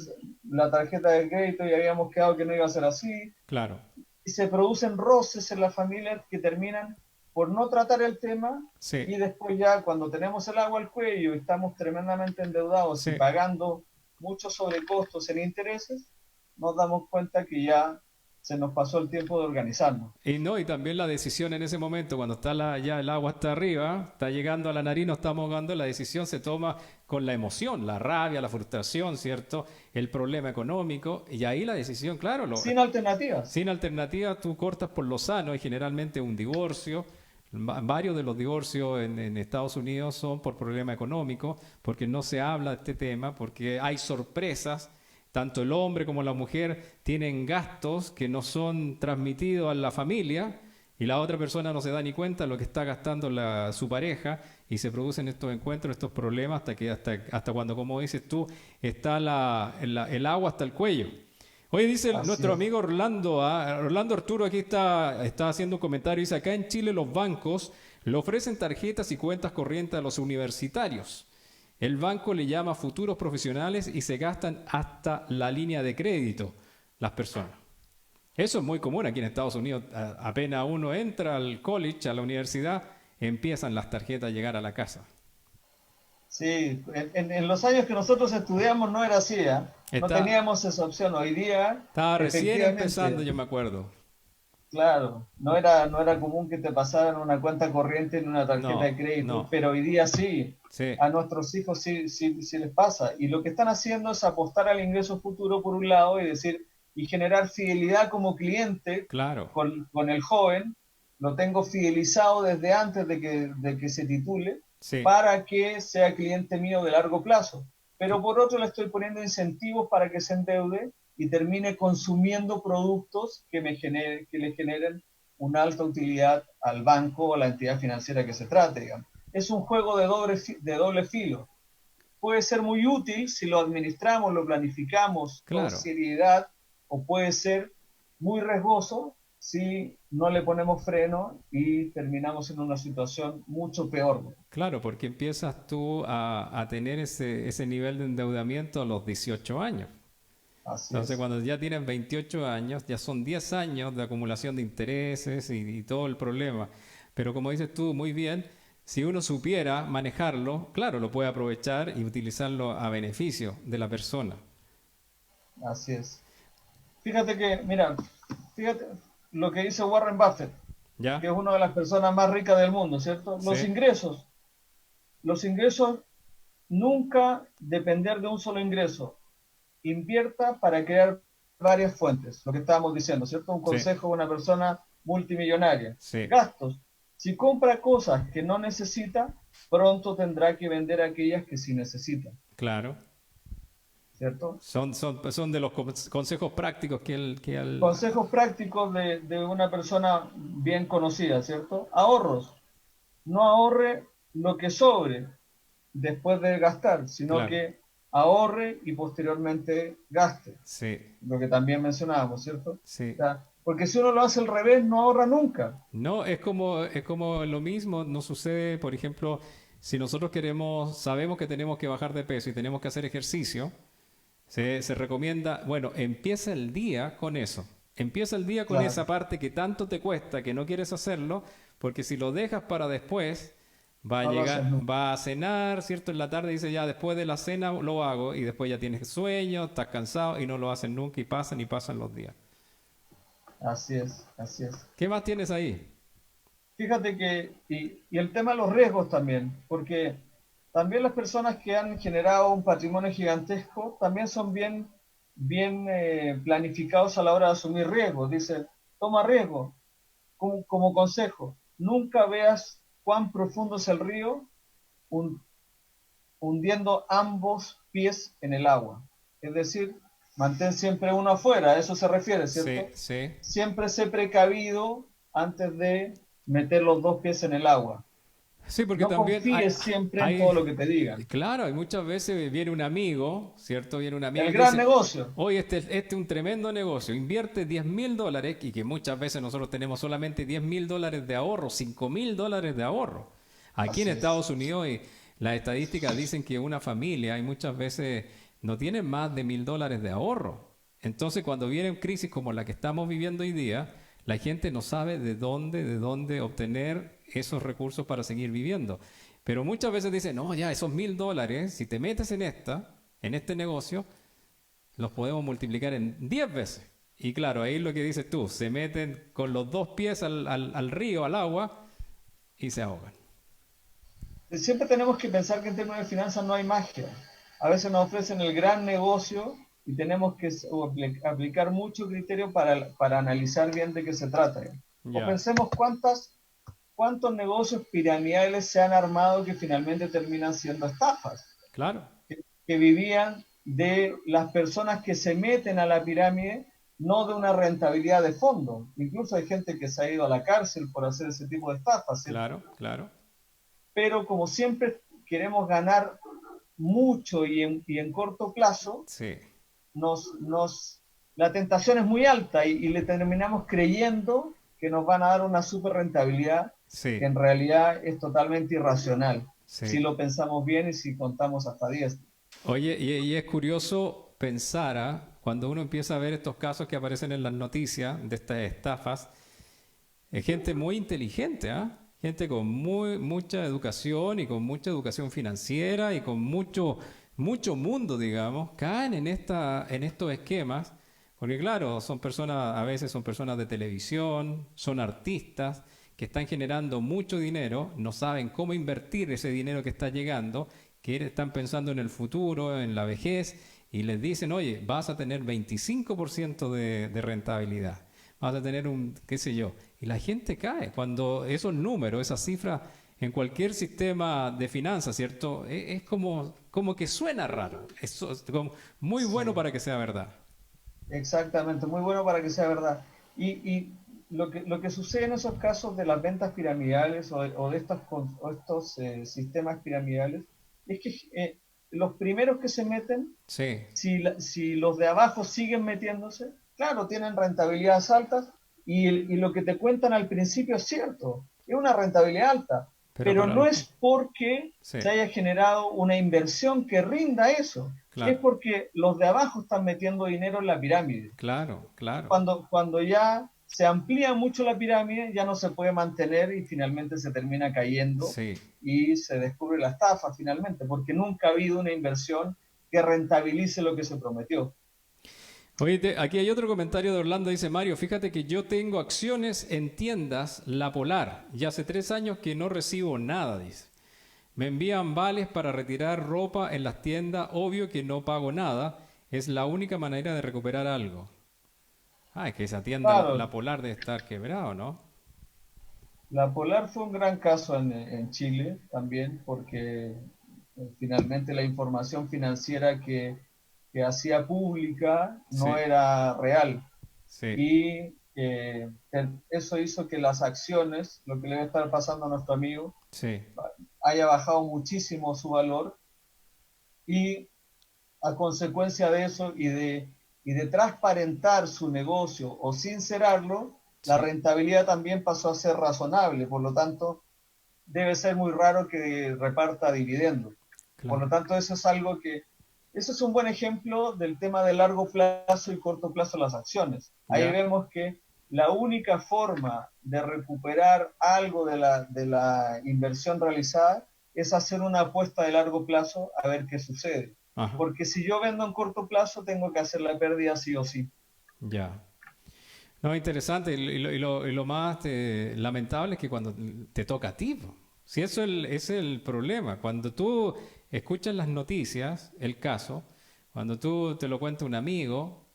la tarjeta de crédito y habíamos quedado que no iba a ser así. Claro. Y se producen roces en la familia que terminan por no tratar el tema y después ya cuando tenemos el agua al cuello y estamos tremendamente endeudados y pagando muchos sobrecostos en intereses, nos damos cuenta que ya se nos pasó el tiempo de organizarnos. Y también la decisión en ese momento, cuando está ya el agua está arriba, está llegando a la nariz, nos estamos ahogando, la decisión se toma con la emoción, la rabia, la frustración, ¿cierto? El problema económico, y ahí la decisión, claro. Sin alternativas. Sin alternativas, tú cortas por lo sano, y generalmente un divorcio. Varios de los divorcios en Estados Unidos son por problema económico, porque no se habla de este tema, porque hay sorpresas. Tanto el hombre como la mujer tienen gastos que no son transmitidos a la familia y la otra persona no se da ni cuenta de lo que está gastando su pareja y se producen estos encuentros, estos problemas hasta cuando, como dices tú, está el agua hasta el cuello. Oye, dice nuestro amigo Orlando Arturo, aquí está haciendo un comentario, dice, acá en Chile los bancos le ofrecen tarjetas y cuentas corrientes a los universitarios. El banco le llama futuros profesionales y se gastan hasta la línea de crédito las personas. Eso es muy común aquí en Estados Unidos. Apenas uno entra al college, a la universidad, empiezan las tarjetas a llegar a la casa. Sí, en los años que nosotros estudiamos no era así, ¿eh? No teníamos esa opción. Hoy día, estaba recién empezando, yo me acuerdo. Claro, no era común que te pasaran una cuenta corriente en una tarjeta de crédito, pero hoy día sí. A nuestros hijos sí les pasa. Y lo que están haciendo es apostar al ingreso futuro por un lado y generar fidelidad como cliente con el joven. Lo tengo fidelizado desde antes de que se titule para que sea cliente mío de largo plazo. Pero por otro le estoy poniendo incentivos para que se endeude y termine consumiendo productos que le generen una alta utilidad al banco o a la entidad financiera que se trate, digamos. Es un juego de doble filo. Puede ser muy útil si lo administramos, lo planificamos con seriedad, o puede ser muy riesgoso si no le ponemos freno y terminamos en una situación mucho peor, ¿no? Claro, porque empiezas tú a tener ese nivel de endeudamiento a los 18 años. Entonces, cuando ya tienes 28 años, ya son 10 años de acumulación de intereses y todo el problema. Pero como dices tú muy bien, si uno supiera manejarlo, claro, lo puede aprovechar y utilizarlo a beneficio de la persona. Así es. Fíjate lo que dice Warren Buffett, que es una de las personas más ricas del mundo, ¿cierto? Los ingresos nunca depender de un solo ingreso. Invierta para crear varias fuentes, lo que estábamos diciendo, ¿cierto? Un consejo de una persona multimillonaria. Gastos. Si compra cosas que no necesita, pronto tendrá que vender aquellas que sí necesita. Claro. ¿Cierto? Son de los consejos prácticos Consejos prácticos de una persona bien conocida, ¿cierto? Ahorros. No ahorre lo que sobre después de gastar, sino que ahorre y posteriormente gaste. Lo que también mencionábamos, ¿cierto? O sea, porque si uno lo hace al revés, no ahorra nunca. No, es como lo mismo. Nos sucede, por ejemplo, si nosotros sabemos que tenemos que bajar de peso y tenemos que hacer ejercicio, se recomienda, bueno, empieza el día con eso. Empieza el día con esa parte que tanto te cuesta, que no quieres hacerlo, porque si lo dejas para después, va a cenar, ¿cierto? En la tarde dice, ya después de la cena lo hago, y después ya tienes sueño, estás cansado y no lo haces nunca y pasan los días. Así es. ¿Qué más tienes ahí? Fíjate que, y el tema de los riesgos también, porque también las personas que han generado un patrimonio gigantesco también son bien planificados a la hora de asumir riesgos. Dice, toma riesgo. Como consejo, nunca veas cuán profundo es el río hundiendo ambos pies en el agua. Es decir, mantén siempre uno afuera, a eso se refiere, ¿cierto? Sí. Siempre sé precavido antes de meter los dos pies en el agua. Sí, porque no también confíes siempre en todo lo que te digan. Claro, y muchas veces viene un amigo, ¿cierto? Viene un amigo el gran negocio. Oye, este es un tremendo negocio. Invierte $10,000 y que muchas veces nosotros tenemos solamente $10,000 de ahorro, $5,000 de ahorro. Aquí en Estados Unidos las estadísticas dicen que una familia y muchas veces no tiene más de $1,000 de ahorro. Entonces, cuando viene crisis como la que estamos viviendo hoy día, la gente no sabe de dónde obtener esos recursos para seguir viviendo. Pero muchas veces dicen, no, ya esos $1,000, si te metes en este negocio, los podemos multiplicar en 10 veces. Y claro, ahí es lo que dices tú, se meten con los dos pies al río, al agua, y se ahogan. Siempre tenemos que pensar que en términos de finanzas no hay magia. A veces nos ofrecen el gran negocio y tenemos que aplicar mucho criterio para analizar bien de qué se trata. O pensemos cuántos negocios piramidales se han armado que finalmente terminan siendo estafas. Claro. Que vivían de las personas que se meten a la pirámide no de una rentabilidad de fondo. Incluso hay gente que se ha ido a la cárcel por hacer ese tipo de estafas, ¿cierto? Claro, claro. Pero como siempre queremos ganar mucho y en corto plazo, Sí, la tentación es muy alta y le terminamos creyendo que nos van a dar una super rentabilidad, sí, que en realidad es totalmente irracional, sí. si lo pensamos bien y si contamos hasta 10. Oye, y es curioso pensar, cuando uno empieza a ver estos casos que aparecen en las noticias de estas estafas, es gente muy inteligente, gente con mucha educación y con mucha educación financiera y con mucho mundo, digamos, caen en estos esquemas, porque claro, son personas, a veces son personas de televisión, son artistas que están generando mucho dinero, no saben cómo invertir ese dinero que está llegando, que están pensando en el futuro, en la vejez, y les dicen, oye, vas a tener 25% de rentabilidad, vas a tener qué sé yo, y la gente cae cuando esos números, esas cifras, en cualquier sistema de finanzas, ¿cierto? Es como que suena raro, es como muy bueno para que sea verdad. Exactamente, muy bueno para que sea verdad. Y lo que sucede en esos casos de las ventas piramidales o de estos sistemas piramidales es que los primeros que se meten, Sí, si los de abajo siguen metiéndose, claro, tienen rentabilidades altas y lo que te cuentan al principio es cierto, es una rentabilidad alta, pero pero para no es porque sí, se haya generado una inversión que rinda eso, es claro, porque los de abajo están metiendo dinero en la pirámide. claro, claro, Cuando ya se amplía mucho la pirámide, ya no se puede mantener y finalmente se termina cayendo sí. y se descubre la estafa finalmente, porque nunca ha habido una inversión que rentabilice lo que se prometió. Oye, aquí hay otro comentario de Orlando, dice Mario, fíjate que yo tengo acciones en tiendas La Polar y hace 3 años que no recibo nada, dice. Me envían vales para retirar ropa en las tiendas, obvio que no pago nada, es la única manera de recuperar algo. Es que esa tienda, la Claro, Polar, debe estar quebrado, ¿no? la Polar fue un gran caso en Chile también, porque finalmente la información financiera que hacía pública no Sí, era real. sí, Y eso hizo que las acciones, lo que le debe estar pasando a nuestro amigo, sí, haya bajado muchísimo su valor y a consecuencia de eso y de transparentar su negocio o sincerarlo, la sí, rentabilidad también pasó a ser razonable, por lo tanto, debe ser muy raro que reparta dividendos. Por claro. lo tanto, eso es un buen ejemplo del tema de largo plazo y corto plazo de las acciones. Ahí Ya. vemos que la única forma de recuperar algo de la inversión realizada es hacer una apuesta de largo plazo a ver qué sucede. Ajá, Porque si yo vendo en corto plazo, tengo que hacer la pérdida sí o sí. ya. No, interesante. Y lo más lamentable es que cuando te toca a ti, po. Si eso es el problema. Cuando tú escuchas las noticias, el caso, cuando tú te lo cuenta un amigo,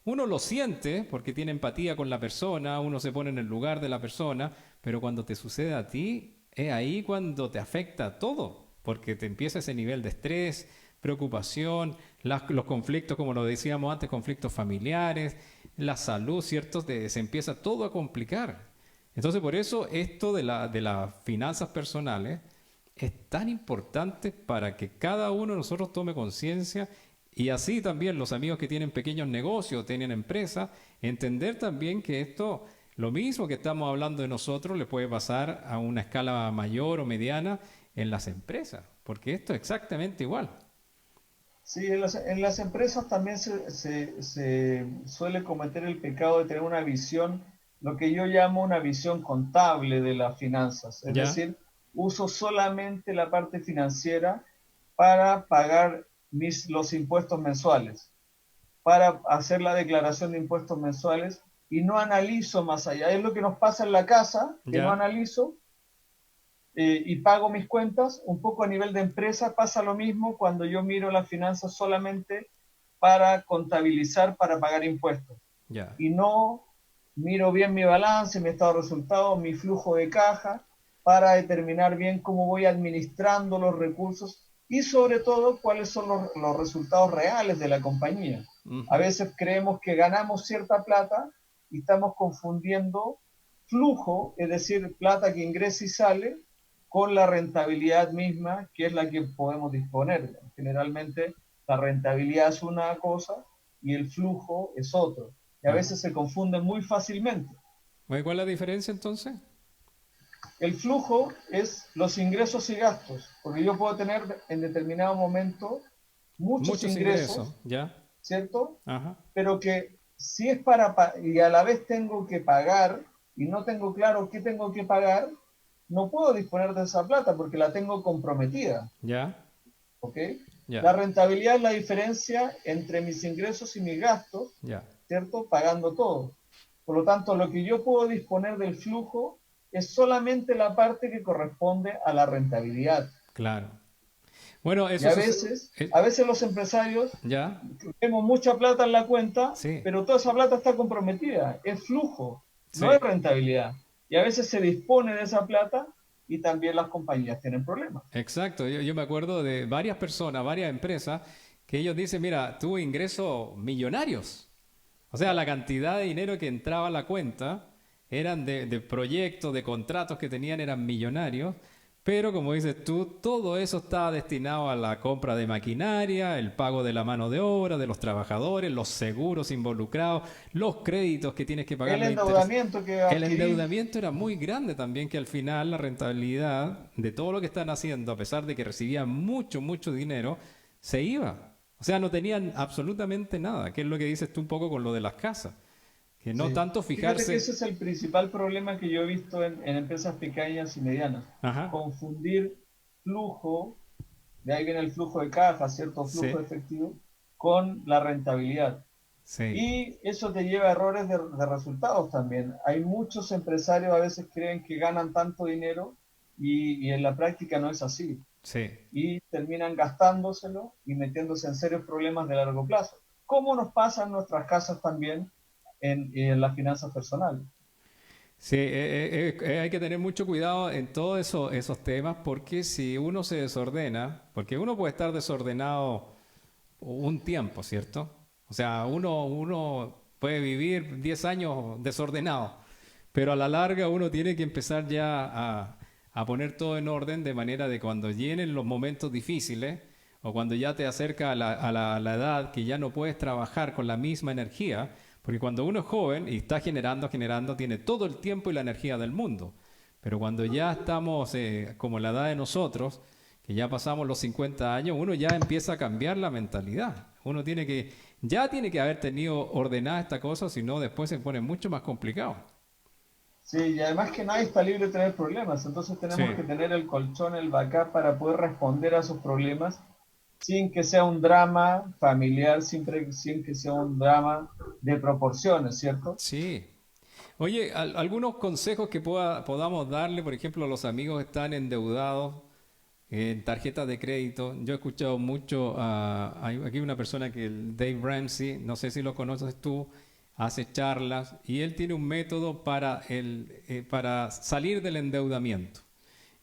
uno lo siente porque tiene empatía con la persona, uno se pone en el lugar de la persona, pero cuando te sucede a ti, es ahí cuando te afecta todo, porque te empieza ese nivel de estrés, preocupación, los conflictos, como lo decíamos antes, conflictos familiares, la salud, ¿cierto? Se empieza todo a complicar. Entonces, por eso esto de las finanzas personales es tan importante para que cada uno de nosotros tome conciencia y así también los amigos que tienen pequeños negocios, tienen empresas, entender también que esto, lo mismo que estamos hablando de nosotros, le puede pasar a una escala mayor o mediana en las empresas, porque esto es exactamente igual. Sí, en las empresas también se suele cometer el pecado de tener una visión, lo que yo llamo una visión contable de las finanzas. Es ¿Ya? decir, uso solamente la parte financiera para pagar los impuestos mensuales, para hacer la declaración de impuestos mensuales y no analizo más allá. Es lo que nos pasa en la casa, que no ¿Ya? analizo y pago mis cuentas. Un poco a nivel de empresa pasa lo mismo cuando yo miro las finanzas solamente para contabilizar, para pagar impuestos. ¿Ya? Y no miro bien mi balance, mi estado de resultados, mi flujo de caja, para determinar bien cómo voy administrando los recursos y sobre todo cuáles son los resultados reales de la compañía. A veces creemos que ganamos cierta plata y estamos confundiendo flujo, es decir, plata que ingresa y sale, con la rentabilidad misma, que es la que podemos disponer. Generalmente la rentabilidad es una cosa y el flujo es otro. Y a veces se confunden muy fácilmente. ¿Cuál es la diferencia entonces? El flujo es los ingresos y gastos, porque yo puedo tener en determinado momento muchos ingresos, ¿ya? ¿cierto? Ajá. Pero que si es y a la vez tengo que pagar y no tengo claro qué tengo que pagar, no puedo disponer de esa plata porque la tengo comprometida. ¿Ya? ¿Ok? Ya. La rentabilidad es la diferencia entre mis ingresos y mis gastos, Ya. ¿cierto? Pagando todo. Por lo tanto, lo que yo puedo disponer del flujo es solamente la parte que corresponde a la rentabilidad. Claro. Bueno, eso y a veces los empresarios ¿ya? Vemos mucha plata en la cuenta, Sí. pero toda esa plata está comprometida, es flujo, Sí. no es rentabilidad. Y a veces se dispone de esa plata y también las compañías tienen problemas. Exacto, yo me acuerdo de varias personas, varias empresas, que ellos dicen, mira, tuve ingresos millonarios. O sea, la cantidad de dinero que entraba a la cuenta eran de proyectos, de contratos que tenían, eran millonarios. Pero como dices tú, todo eso estaba destinado a la compra de maquinaria, el pago de la mano de obra, de los trabajadores, los seguros involucrados, los créditos que tienes que pagar. El endeudamiento que El endeudamiento era muy grande también, que al final la rentabilidad de todo lo que están haciendo, a pesar de que recibían mucho, mucho dinero, se iba. O sea, no tenían absolutamente nada, que es lo que dices tú un poco con lo de las casas. Que no tanto fijarse... Fíjate que ese es el principal problema que yo he visto en empresas pequeñas y medianas. Ajá. Confundir flujo, de ahí viene el flujo de caja, ¿cierto? Flujo efectivo, con la rentabilidad. Sí. Y eso te lleva a errores de resultados también. Hay muchos empresarios a veces creen que ganan tanto dinero y en la práctica no es así. Sí. Y terminan gastándoselo y metiéndose en serios problemas de largo plazo. ¿Cómo nos pasa en nuestras casas también en las finanzas personales? Sí, hay que tener mucho cuidado en todos esos temas, porque si uno se desordena, porque uno puede estar desordenado un tiempo, ¿cierto? O sea, uno puede vivir 10 años desordenado, pero a la larga uno tiene que empezar ya a poner todo en orden, de manera de cuando llenen los momentos difíciles o cuando ya te acerca a la edad que ya no puedes trabajar con la misma energía, porque cuando uno es joven y está generando, tiene todo el tiempo y la energía del mundo. Pero cuando ya estamos como la edad de nosotros, que ya pasamos los 50 años, uno ya empieza a cambiar la mentalidad. Uno ya tiene que haber tenido ordenada esta cosa, si no después se pone mucho más complicado. Sí, y además que nadie está libre de tener problemas, entonces tenemos que tener el colchón, el backup para poder responder a esos problemas sin que sea un drama familiar, sin que sea un drama de proporciones, ¿cierto? Sí. Oye, algunos consejos que podamos darle, por ejemplo, a los amigos que están endeudados en tarjetas de crédito. Yo he escuchado mucho, hay aquí una persona que el Dave Ramsey, no sé si lo conoces tú, hace charlas y él tiene un método para salir del endeudamiento.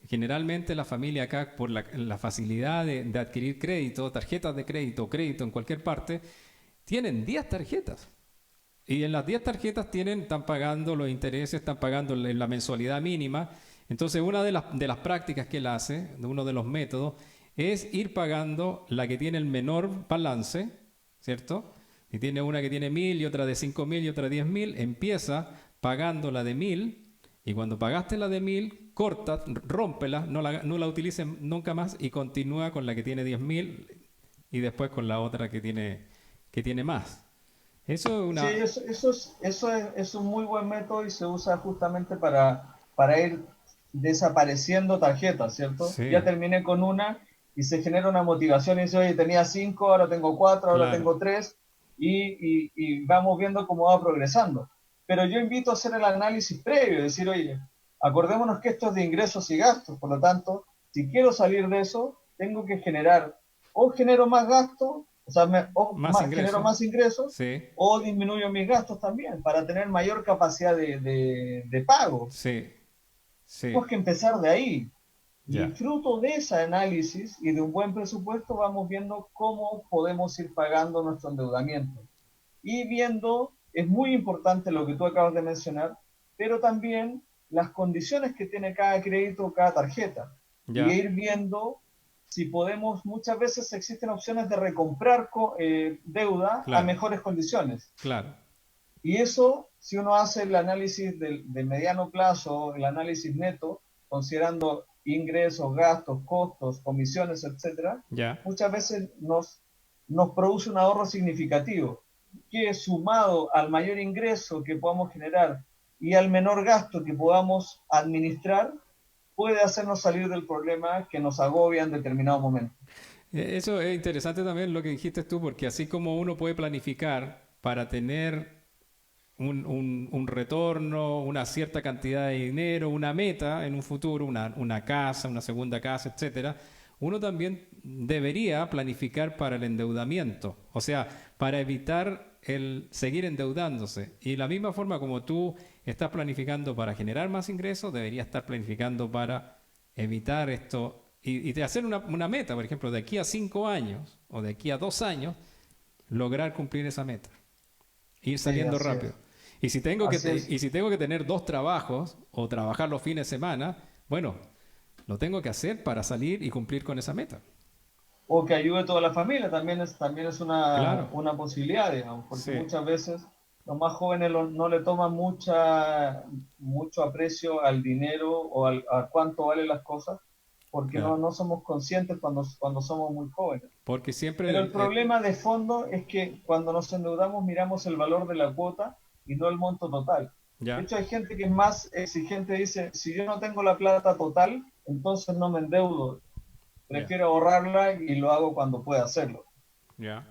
Generalmente la familia acá, por la facilidad de adquirir crédito, tarjetas de crédito o crédito en cualquier parte, tienen 10 tarjetas. Y en las 10 tarjetas están pagando los intereses, están pagando la mensualidad mínima. Entonces una de las prácticas que él hace, uno de los métodos, es ir pagando la que tiene el menor balance, ¿cierto? Y tiene una que tiene 1.000 y otra de 5.000 y otra de 10.000, empieza pagando la de 1.000 y cuando pagaste la de 1.000, corta, rómpela, no la utilices nunca más y continúa con la que tiene 10.000 y después con la otra que tiene más. Eso es una... Sí, eso es un muy buen método y se usa justamente para ir desapareciendo tarjetas, ¿cierto? Sí. Ya terminé con una y se genera una motivación y dice, oye, tenía 5, ahora tengo 4, ahora tengo 3 y vamos viendo cómo va progresando. Pero yo invito a hacer el análisis previo, decir, oye, acordémonos que esto es de ingresos y gastos, por lo tanto, si quiero salir de eso, tengo que genero más gastos, o sea, genero más ingresos, o disminuyo mis gastos también, para tener mayor capacidad de pago. Sí. Tenemos que empezar de ahí. Y fruto de ese análisis y de un buen presupuesto, vamos viendo cómo podemos ir pagando nuestro endeudamiento. y viendo, es muy importante lo que tú acabas de mencionar, pero también las condiciones que tiene cada crédito, cada tarjeta, Ya. y ir viendo si podemos, muchas veces existen opciones de recomprar deuda a Claro. mejores condiciones. Claro. Y eso, si uno hace el análisis de mediano plazo, el análisis neto, considerando ingresos, gastos, costos, comisiones, etcétera, Ya. muchas veces nos produce un ahorro significativo, que sumado al mayor ingreso que podamos generar y al menor gasto que podamos administrar, puede hacernos salir del problema que nos agobia en determinado momento. Eso es interesante también lo que dijiste tú, porque así como uno puede planificar para tener un retorno, una cierta cantidad de dinero, una meta en un futuro, una casa, una segunda casa, etcétera, uno también debería planificar para el endeudamiento, o sea, para evitar el seguir endeudándose. Y de la misma forma como tú estás planificando para generar más ingresos, deberías estar planificando para evitar esto y de hacer una meta, por ejemplo, de aquí a 5 años o de aquí a 2 años, lograr cumplir esa meta. Ir saliendo así rápido. es. Y si tengo Así es. y si tengo que tener 2 trabajos o trabajar los fines de semana, bueno, lo tengo que hacer para salir y cumplir con esa meta. O que ayude a toda la familia, también es Claro. una posibilidad, digamos, porque Sí. muchas veces los más jóvenes no le toman mucho aprecio al dinero o a cuánto valen las cosas, porque Claro. no somos conscientes cuando somos muy jóvenes. Porque siempre... Pero el problema de fondo es que cuando nos endeudamos miramos el valor de la cuota y no el monto total. ya. De hecho, hay gente que es más exigente, dice, si yo no tengo la plata total, entonces no me endeudo. Prefiero ahorrarla y lo hago cuando pueda hacerlo. Ya.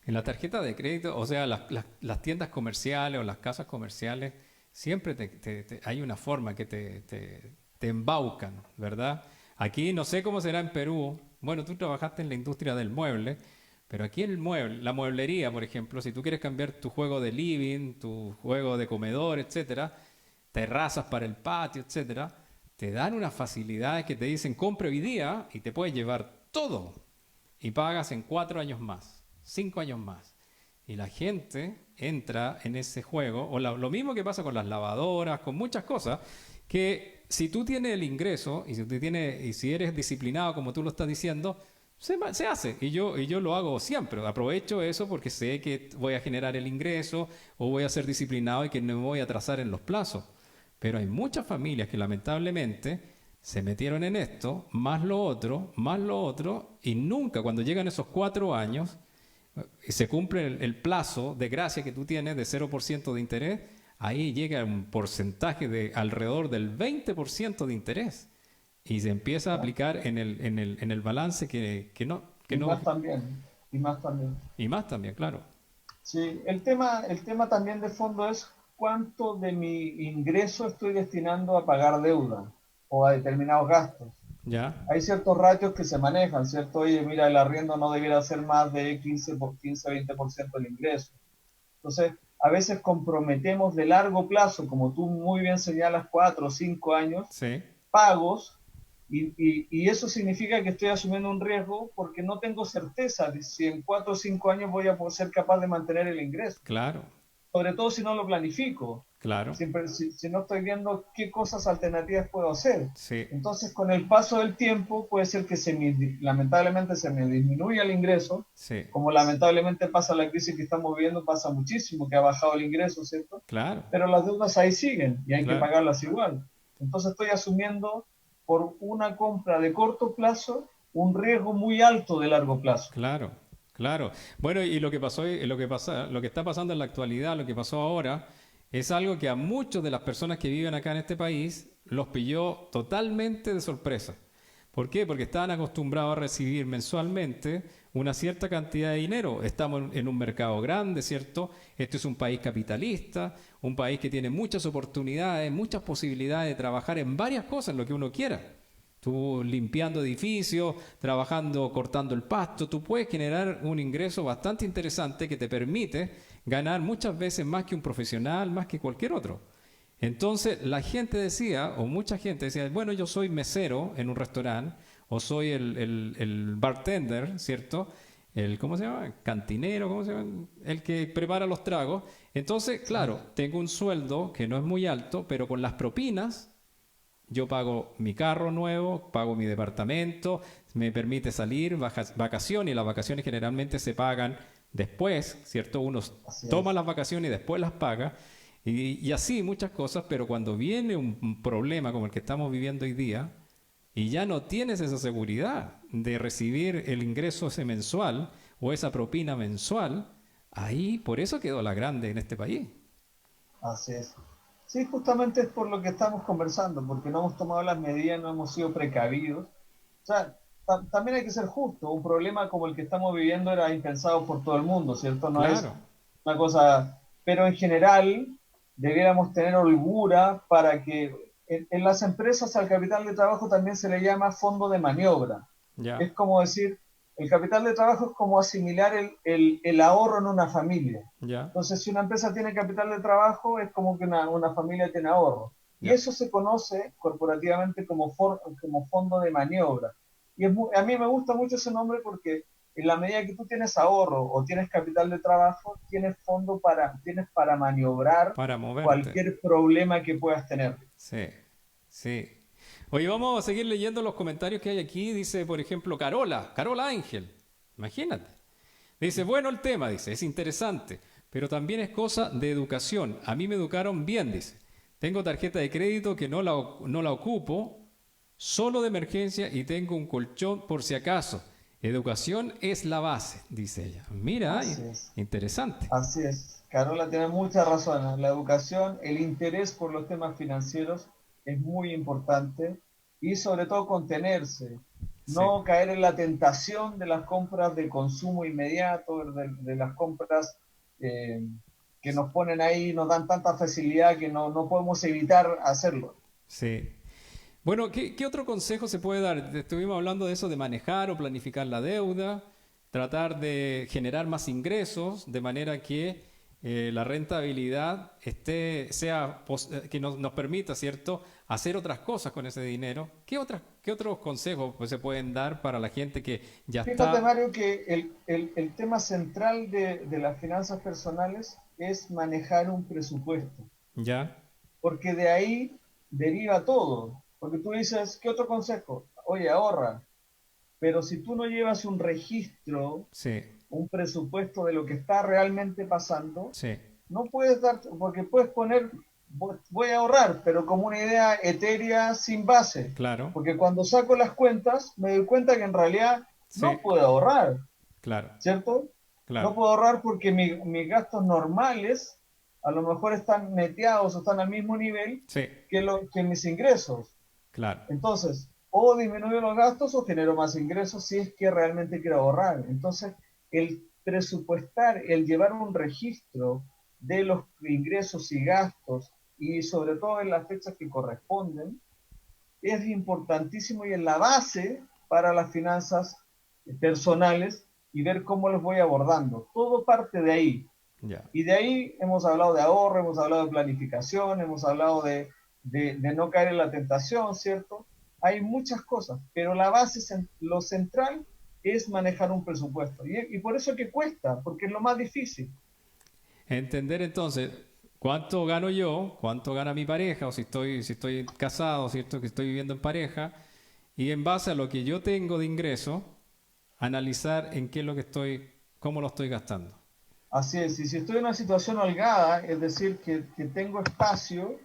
En la tarjeta de crédito, o sea, las tiendas comerciales o las casas comerciales, siempre hay una forma que te embaucan, ¿verdad? Aquí no sé cómo será en Perú. Bueno, tú trabajaste en la industria del mueble, pero aquí la mueblería, por ejemplo, si tú quieres cambiar tu juego de living, tu juego de comedor, etcétera, terrazas para el patio, etcétera, te dan unas facilidades que te dicen compre hoy día y te puedes llevar todo y pagas en 4 años más, 5 años más. Y la gente entra en ese juego, o lo mismo que pasa con las lavadoras, con muchas cosas, que si tú tienes el ingreso y si eres disciplinado como tú lo estás diciendo, se hace. Y yo lo hago siempre. Aprovecho eso porque sé que voy a generar el ingreso o voy a ser disciplinado y que no me voy a atrasar en los plazos. Pero hay muchas familias que lamentablemente se metieron en esto, más lo otro, y nunca, cuando llegan esos 4 años, se cumple el plazo de gracia que tú tienes de 0% de interés, ahí llega un porcentaje de alrededor del 20% de interés y se empieza a aplicar en el balance que no... Más también, y más también. Y más también, claro. Sí, el tema también de fondo es cuánto de mi ingreso estoy destinando a pagar deuda o a determinados gastos. Ya, Hay ciertos ratios que se manejan, ¿cierto? Oye, mira, el arriendo no debiera ser más de 15-20% del ingreso. Entonces, a veces comprometemos de largo plazo, como tú muy bien señalas, 4 o 5 años, sí, pagos, y eso significa que estoy asumiendo un riesgo porque no tengo certeza de si en 4 o 5 años voy a poder ser capaz de mantener el ingreso. claro, Sobre todo si no lo planifico. claro, Si no estoy viendo qué cosas alternativas puedo hacer. sí, Entonces, con el paso del tiempo, puede ser que lamentablemente se me disminuya el ingreso, sí, como lamentablemente pasa la crisis que estamos viviendo, pasa muchísimo, que ha bajado el ingreso, ¿cierto? claro, Pero las deudas ahí siguen y hay Claro. que pagarlas igual. Entonces, estoy asumiendo por una compra de corto plazo un riesgo muy alto de largo plazo. claro, claro. Bueno, y lo que está pasando en la actualidad, lo que pasó ahora, es algo que a muchas de las personas que viven acá en este país los pilló totalmente de sorpresa. ¿Por qué? Porque estaban acostumbrados a recibir mensualmente una cierta cantidad de dinero. Estamos en un mercado grande, ¿cierto? Este es un país capitalista, un país que tiene muchas oportunidades, muchas posibilidades de trabajar en varias cosas, en lo que uno quiera. Tú limpiando edificios, trabajando, cortando el pasto, tú puedes generar un ingreso bastante interesante que te permite ganar muchas veces más que un profesional, más que cualquier otro. Entonces la gente decía, o mucha gente decía, bueno, yo soy mesero en un restaurante, o soy el bartender, ¿cierto? ¿cómo se llama? Cantinero, ¿cómo se llama? El que prepara los tragos. Entonces, claro, tengo un sueldo que no es muy alto, pero con las propinas yo pago mi carro nuevo, pago mi departamento, me permite salir, vacaciones, y las vacaciones generalmente se pagan después, ¿cierto? Uno toma las vacaciones y después las paga, y así muchas cosas, pero cuando viene un problema como el que estamos viviendo hoy día, y ya no tienes esa seguridad de recibir el ingreso ese mensual o esa propina mensual, ahí por eso quedó la grande en este país. Así es. Sí, justamente es por lo que estamos conversando, porque no hemos tomado las medidas, no hemos sido precavidos. O sea, también hay que ser justo. Un problema como el que estamos viviendo era impensado por todo el mundo, ¿cierto? No es una cosa... Pero en general debiéramos tener holgura para que en las empresas al capital de trabajo también se le llama fondo de maniobra. Es como decir, el capital de trabajo es como asimilar el ahorro en una familia. Entonces, si una empresa tiene capital de trabajo, es como que una familia tiene ahorro. Y eso se conoce corporativamente como fondo de maniobra. Y a mí me gusta mucho ese nombre porque en la medida que tú tienes ahorro o tienes capital de trabajo, tienes para maniobrar cualquier problema que puedas tener. Sí, sí. Oye, vamos a seguir leyendo los comentarios que hay aquí. Dice, por ejemplo, Carola Ángel. Imagínate. Dice, bueno el tema, dice, es interesante, pero también es cosa de educación. A mí me educaron bien, dice. Tengo tarjeta de crédito que no la ocupo, solo de emergencia, y tengo un colchón por si acaso. Educación es la base, dice ella. Mira, interesante. Así es. Carola tiene mucha razón. La educación, el interés por los temas financieros es muy importante, y sobre todo contenerse, no caer en la tentación de las compras de consumo inmediato, de las compras que nos ponen ahí, nos dan tanta facilidad que no podemos evitar hacerlo. Sí. Bueno, ¿qué otro consejo se puede dar? Estuvimos hablando de eso, de manejar o planificar la deuda, tratar de generar más ingresos, de manera que la rentabilidad que nos permita, ¿cierto?, hacer otras cosas con ese dinero. ¿Qué otros consejos se pueden dar para la gente que ya está? Fíjate, Mario, que el tema central de las finanzas personales es manejar un presupuesto. ¿Ya? Porque de ahí deriva todo. Porque tú dices, ¿qué otro consejo? Oye, ahorra. Pero si tú no llevas un registro, un presupuesto de lo que está realmente pasando, no puedes dar, porque puedes poner, voy a ahorrar, pero como una idea etérea sin base. Claro. Porque cuando saco las cuentas, me doy cuenta que en realidad no puedo ahorrar. Claro. ¿Cierto? Claro. No puedo ahorrar porque mis gastos normales a lo mejor están neteados o están al mismo nivel que mis ingresos. Claro. Entonces, o disminuyo los gastos o genero más ingresos si es que realmente quiero ahorrar. Entonces, el presupuestar, el llevar un registro de los ingresos y gastos, y sobre todo en las fechas que corresponden, es importantísimo y es la base para las finanzas personales y ver cómo los voy abordando. Todo parte de ahí. Y de ahí hemos hablado de ahorro, hemos hablado de planificación, hemos hablado de no caer en la tentación, ¿cierto? Hay muchas cosas, pero la base, lo central es manejar un presupuesto. Y por eso es que cuesta, porque es lo más difícil. Entender entonces cuánto gano yo, cuánto gana mi pareja, o si estoy casado, ¿cierto?, que estoy viviendo en pareja, y en base a lo que yo tengo de ingreso, analizar en qué es lo que cómo lo estoy gastando. Así es, y si estoy en una situación holgada, es decir, que tengo espacio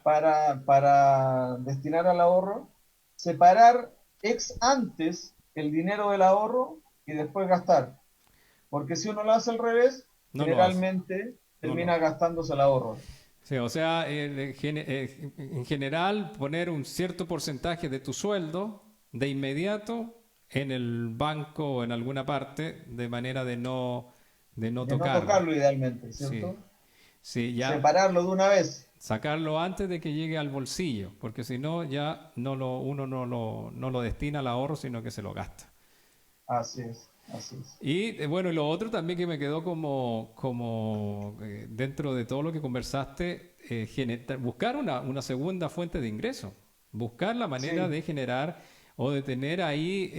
para destinar al ahorro, separar antes el dinero del ahorro y después gastar. Porque si uno lo hace al revés, generalmente termina gastándose el ahorro. Sí, o sea, en general poner un cierto porcentaje de tu sueldo de inmediato en el banco o en alguna parte, de manera de no tocarlo. No tocarlo idealmente, ¿cierto? Sí, ya. Separarlo de una vez. Sacarlo antes de que llegue al bolsillo, porque si no, ya uno no lo destina al ahorro, sino que se lo gasta. Así es, así es. Y bueno, y lo otro también que me quedó como dentro de todo lo que conversaste, buscar una segunda fuente de ingreso, buscar la manera de generar o de tener ahí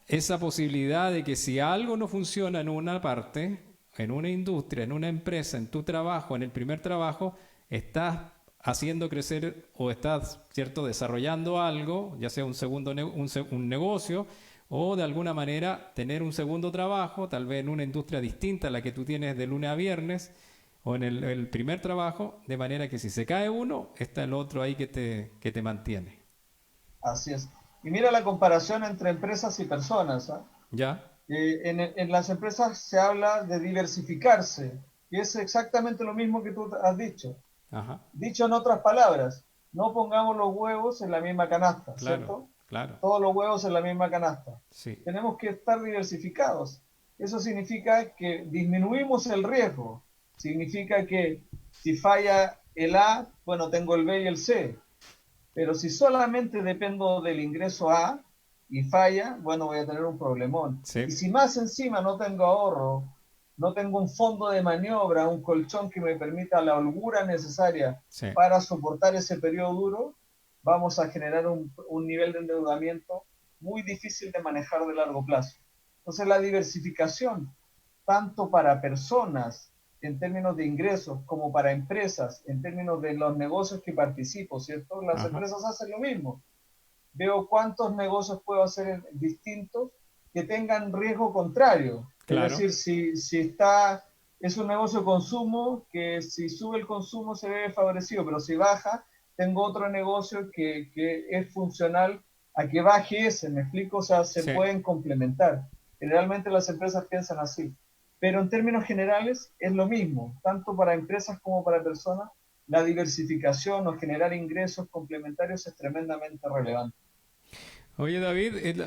esa posibilidad de que si algo no funciona en una parte, en una industria, en una empresa, en tu trabajo, en el primer trabajo, estás haciendo crecer o estás, ¿cierto?, desarrollando algo, ya sea un negocio, o de alguna manera tener un segundo trabajo, tal vez en una industria distinta a la que tú tienes de lunes a viernes, o en el primer trabajo, de manera que si se cae uno, está el otro ahí que te mantiene. Así es. Y mira la comparación entre empresas y personas, ¿ah? ¿Ya? En las empresas se habla de diversificarse, y es exactamente lo mismo que tú has dicho. Ajá. Dicho en otras palabras, no pongamos los huevos en la misma canasta, Claro, ¿cierto? claro. Todos los huevos en la misma canasta. Sí. Tenemos que estar diversificados. Eso significa que disminuimos el riesgo. Significa que si falla el A, bueno, tengo el B y el C. Pero si solamente dependo del ingreso A y falla, bueno, voy a tener un problemón. Sí. Y si más encima no tengo ahorro, no tengo un fondo de maniobra, un colchón que me permita la holgura necesaria Sí. para soportar ese periodo duro, vamos a generar un nivel de endeudamiento muy difícil de manejar de largo plazo. Entonces la diversificación, tanto para personas en términos de ingresos como para empresas en términos de los negocios que participo, ¿cierto? Las Ajá. empresas hacen lo mismo. Veo cuántos negocios puedo hacer distintos que tengan riesgo contrario. Claro. Es decir, si es un negocio de consumo, que si sube el consumo se ve favorecido, pero si baja, tengo otro negocio que es funcional a que baje ese, ¿me explico? O sea, se Sí. pueden complementar. Generalmente las empresas piensan así. Pero en términos generales es lo mismo, tanto para empresas como para personas, la diversificación o generar ingresos complementarios es tremendamente relevante. Oye, David,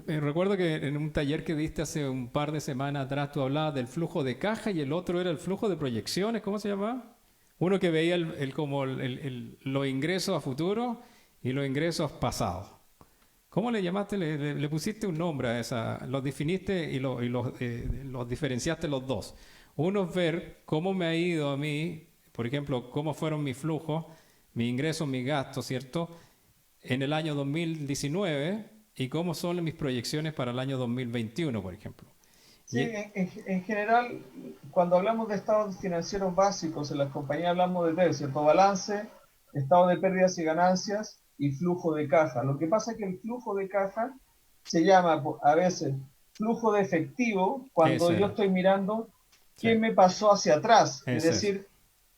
recuerdo que en un taller que diste hace un par de semanas atrás tú hablabas del flujo de caja y el otro era el flujo de proyecciones, ¿cómo se llamaba? Uno que veía los ingresos a futuro y los ingresos pasados. ¿Cómo le llamaste? Le pusiste un nombre a esa, los definiste y los diferenciaste los dos. Uno es ver cómo me ha ido a mí, por ejemplo, cómo fueron mis flujos, mis ingresos, mis gastos, ¿cierto?, en el año 2019 y cómo son mis proyecciones para el año 2021, por ejemplo. Sí, en general, cuando hablamos de estados financieros básicos en las compañías hablamos de tres, ¿cierto? Balance, estado de pérdidas y ganancias y flujo de caja. Lo que pasa es que el flujo de caja se llama a veces flujo de efectivo cuando yo estoy mirando qué me pasó hacia atrás. Es decir,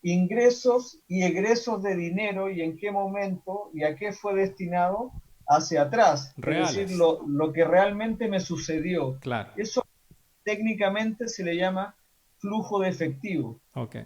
ingresos y egresos de dinero y en qué momento y a qué fue destinado hacia atrás. Reales. Es decir, lo que realmente me sucedió. Claro. Eso técnicamente se le llama flujo de efectivo. Okay.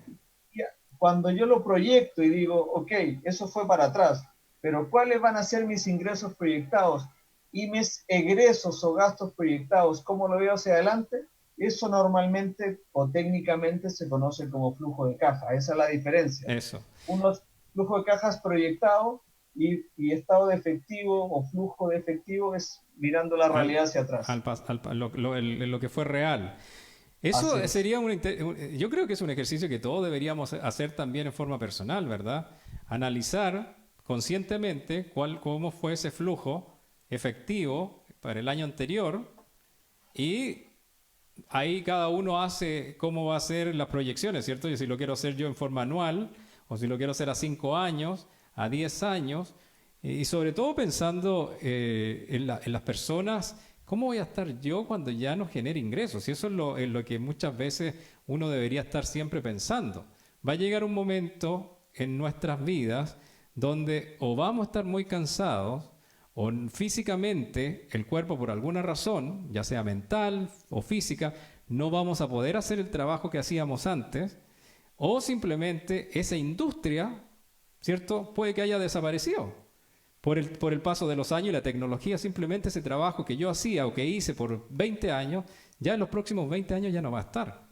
Cuando yo lo proyecto y digo, ok, eso fue para atrás, pero ¿cuáles van a ser mis ingresos proyectados y mis egresos o gastos proyectados? ¿Cómo lo veo hacia adelante? Eso normalmente o técnicamente se conoce como flujo de caja. Esa es la diferencia. Eso. Unos flujo de cajas proyectado y estado de efectivo o flujo de efectivo es mirando la realidad hacia atrás. Lo que fue real. Eso sería yo creo que es un ejercicio que todos deberíamos hacer también en forma personal, ¿verdad? Analizar conscientemente cómo fue ese flujo efectivo para el año anterior y ahí cada uno hace cómo va a ser las proyecciones, ¿cierto? Y si lo quiero hacer yo en forma anual o si lo quiero hacer a 5 años, a 10 años y sobre todo pensando en las personas. ¿Cómo voy a estar yo cuando ya no genere ingresos? Y eso es lo que muchas veces uno debería estar siempre pensando. Va a llegar un momento en nuestras vidas donde o vamos a estar muy cansados o físicamente el cuerpo por alguna razón, ya sea mental o física, no vamos a poder hacer el trabajo que hacíamos antes o simplemente esa industria, ¿cierto?, puede que haya desaparecido. Por el paso de los años y la tecnología, simplemente ese trabajo que yo hacía o que hice por 20 años, ya en los próximos 20 años ya no va a estar.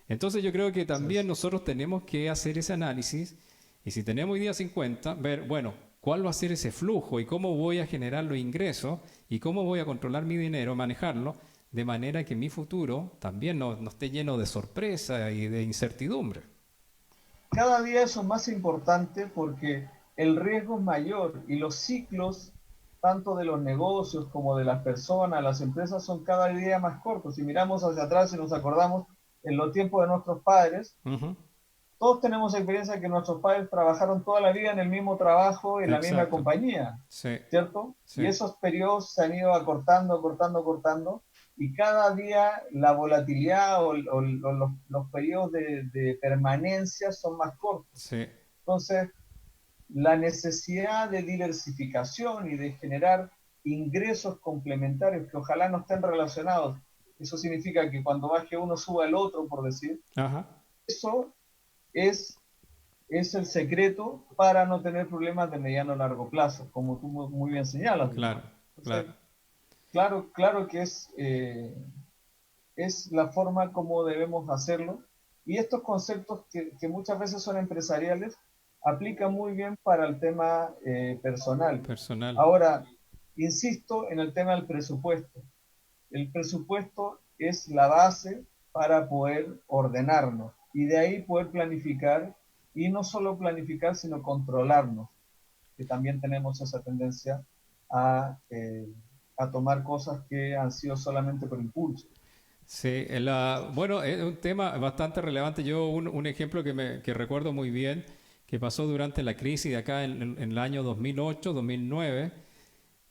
Entonces yo creo que también nosotros tenemos que hacer ese análisis y si tenemos hoy día 50, ver, bueno, cuál va a ser ese flujo y cómo voy a generar los ingresos y cómo voy a controlar mi dinero, manejarlo, de manera que mi futuro también no esté lleno de sorpresa y de incertidumbre. Cada día eso es más importante porque el riesgo es mayor y los ciclos tanto de los negocios como de las personas, las empresas son cada día más cortos. Si miramos hacia atrás y nos acordamos en los tiempos de nuestros padres, todos tenemos experiencia que nuestros padres trabajaron toda la vida en el mismo trabajo, en la misma compañía, ¿cierto? Y esos periodos se han ido acortando, acortando, y cada día la volatilidad o los periodos de permanencia son más cortos. Entonces, la necesidad de diversificación y de generar ingresos complementarios que ojalá no estén relacionados, eso significa que cuando baje uno suba el otro, por decir, eso es el secreto para no tener problemas de mediano o largo plazo, como tú muy bien señalas. Claro que es la forma como debemos hacerlo, y estos conceptos que muchas veces son empresariales aplican muy bien para el tema personal. Ahora, insisto en el tema del presupuesto. El presupuesto es la base para poder ordenarnos y de ahí poder planificar, y no solo planificar, sino controlarnos, que también tenemos esa tendencia a tomar cosas que han sido solamente por impulso. Sí, bueno, es un tema bastante relevante. Yo un ejemplo que recuerdo muy bien, que pasó durante la crisis de acá en el año 2008, 2009,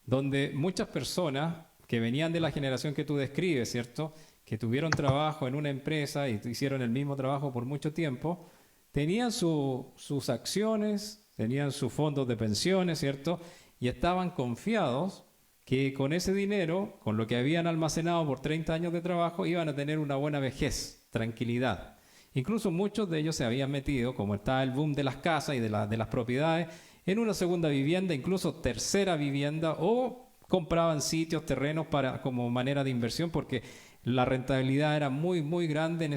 donde muchas personas que venían de la generación que tú describes, ¿cierto?, que tuvieron trabajo en una empresa y hicieron el mismo trabajo por mucho tiempo, tenían sus acciones, tenían sus fondos de pensiones, ¿cierto?, y estaban confiados que con ese dinero, con lo que habían almacenado por 30 años de trabajo, iban a tener una buena vejez, tranquilidad. Incluso muchos de ellos se habían metido, como está el boom de las casas y de las propiedades, en una segunda vivienda, incluso tercera vivienda, o compraban sitios, terrenos como manera de inversión, porque la rentabilidad era muy, muy grande en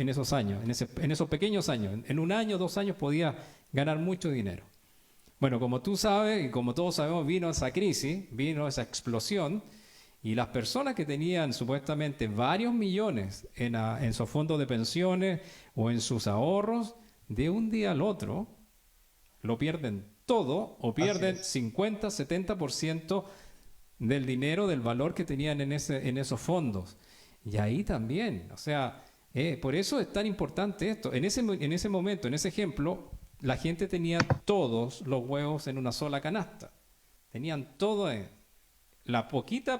esos años, en esos pequeños años. En un año, 2 años podía ganar mucho dinero. Bueno, como tú sabes y como todos sabemos, vino esa crisis, vino esa explosión, y las personas que tenían supuestamente varios millones en sus fondos de pensiones o en sus ahorros, de un día al otro lo pierden todo, o pierden 50, 70% del dinero, del valor que tenían en esos fondos. Y ahí también, o sea, por eso es tan importante esto. En ese momento, en ese ejemplo, la gente tenía todos los huevos en una sola canasta. Tenían todo el poquito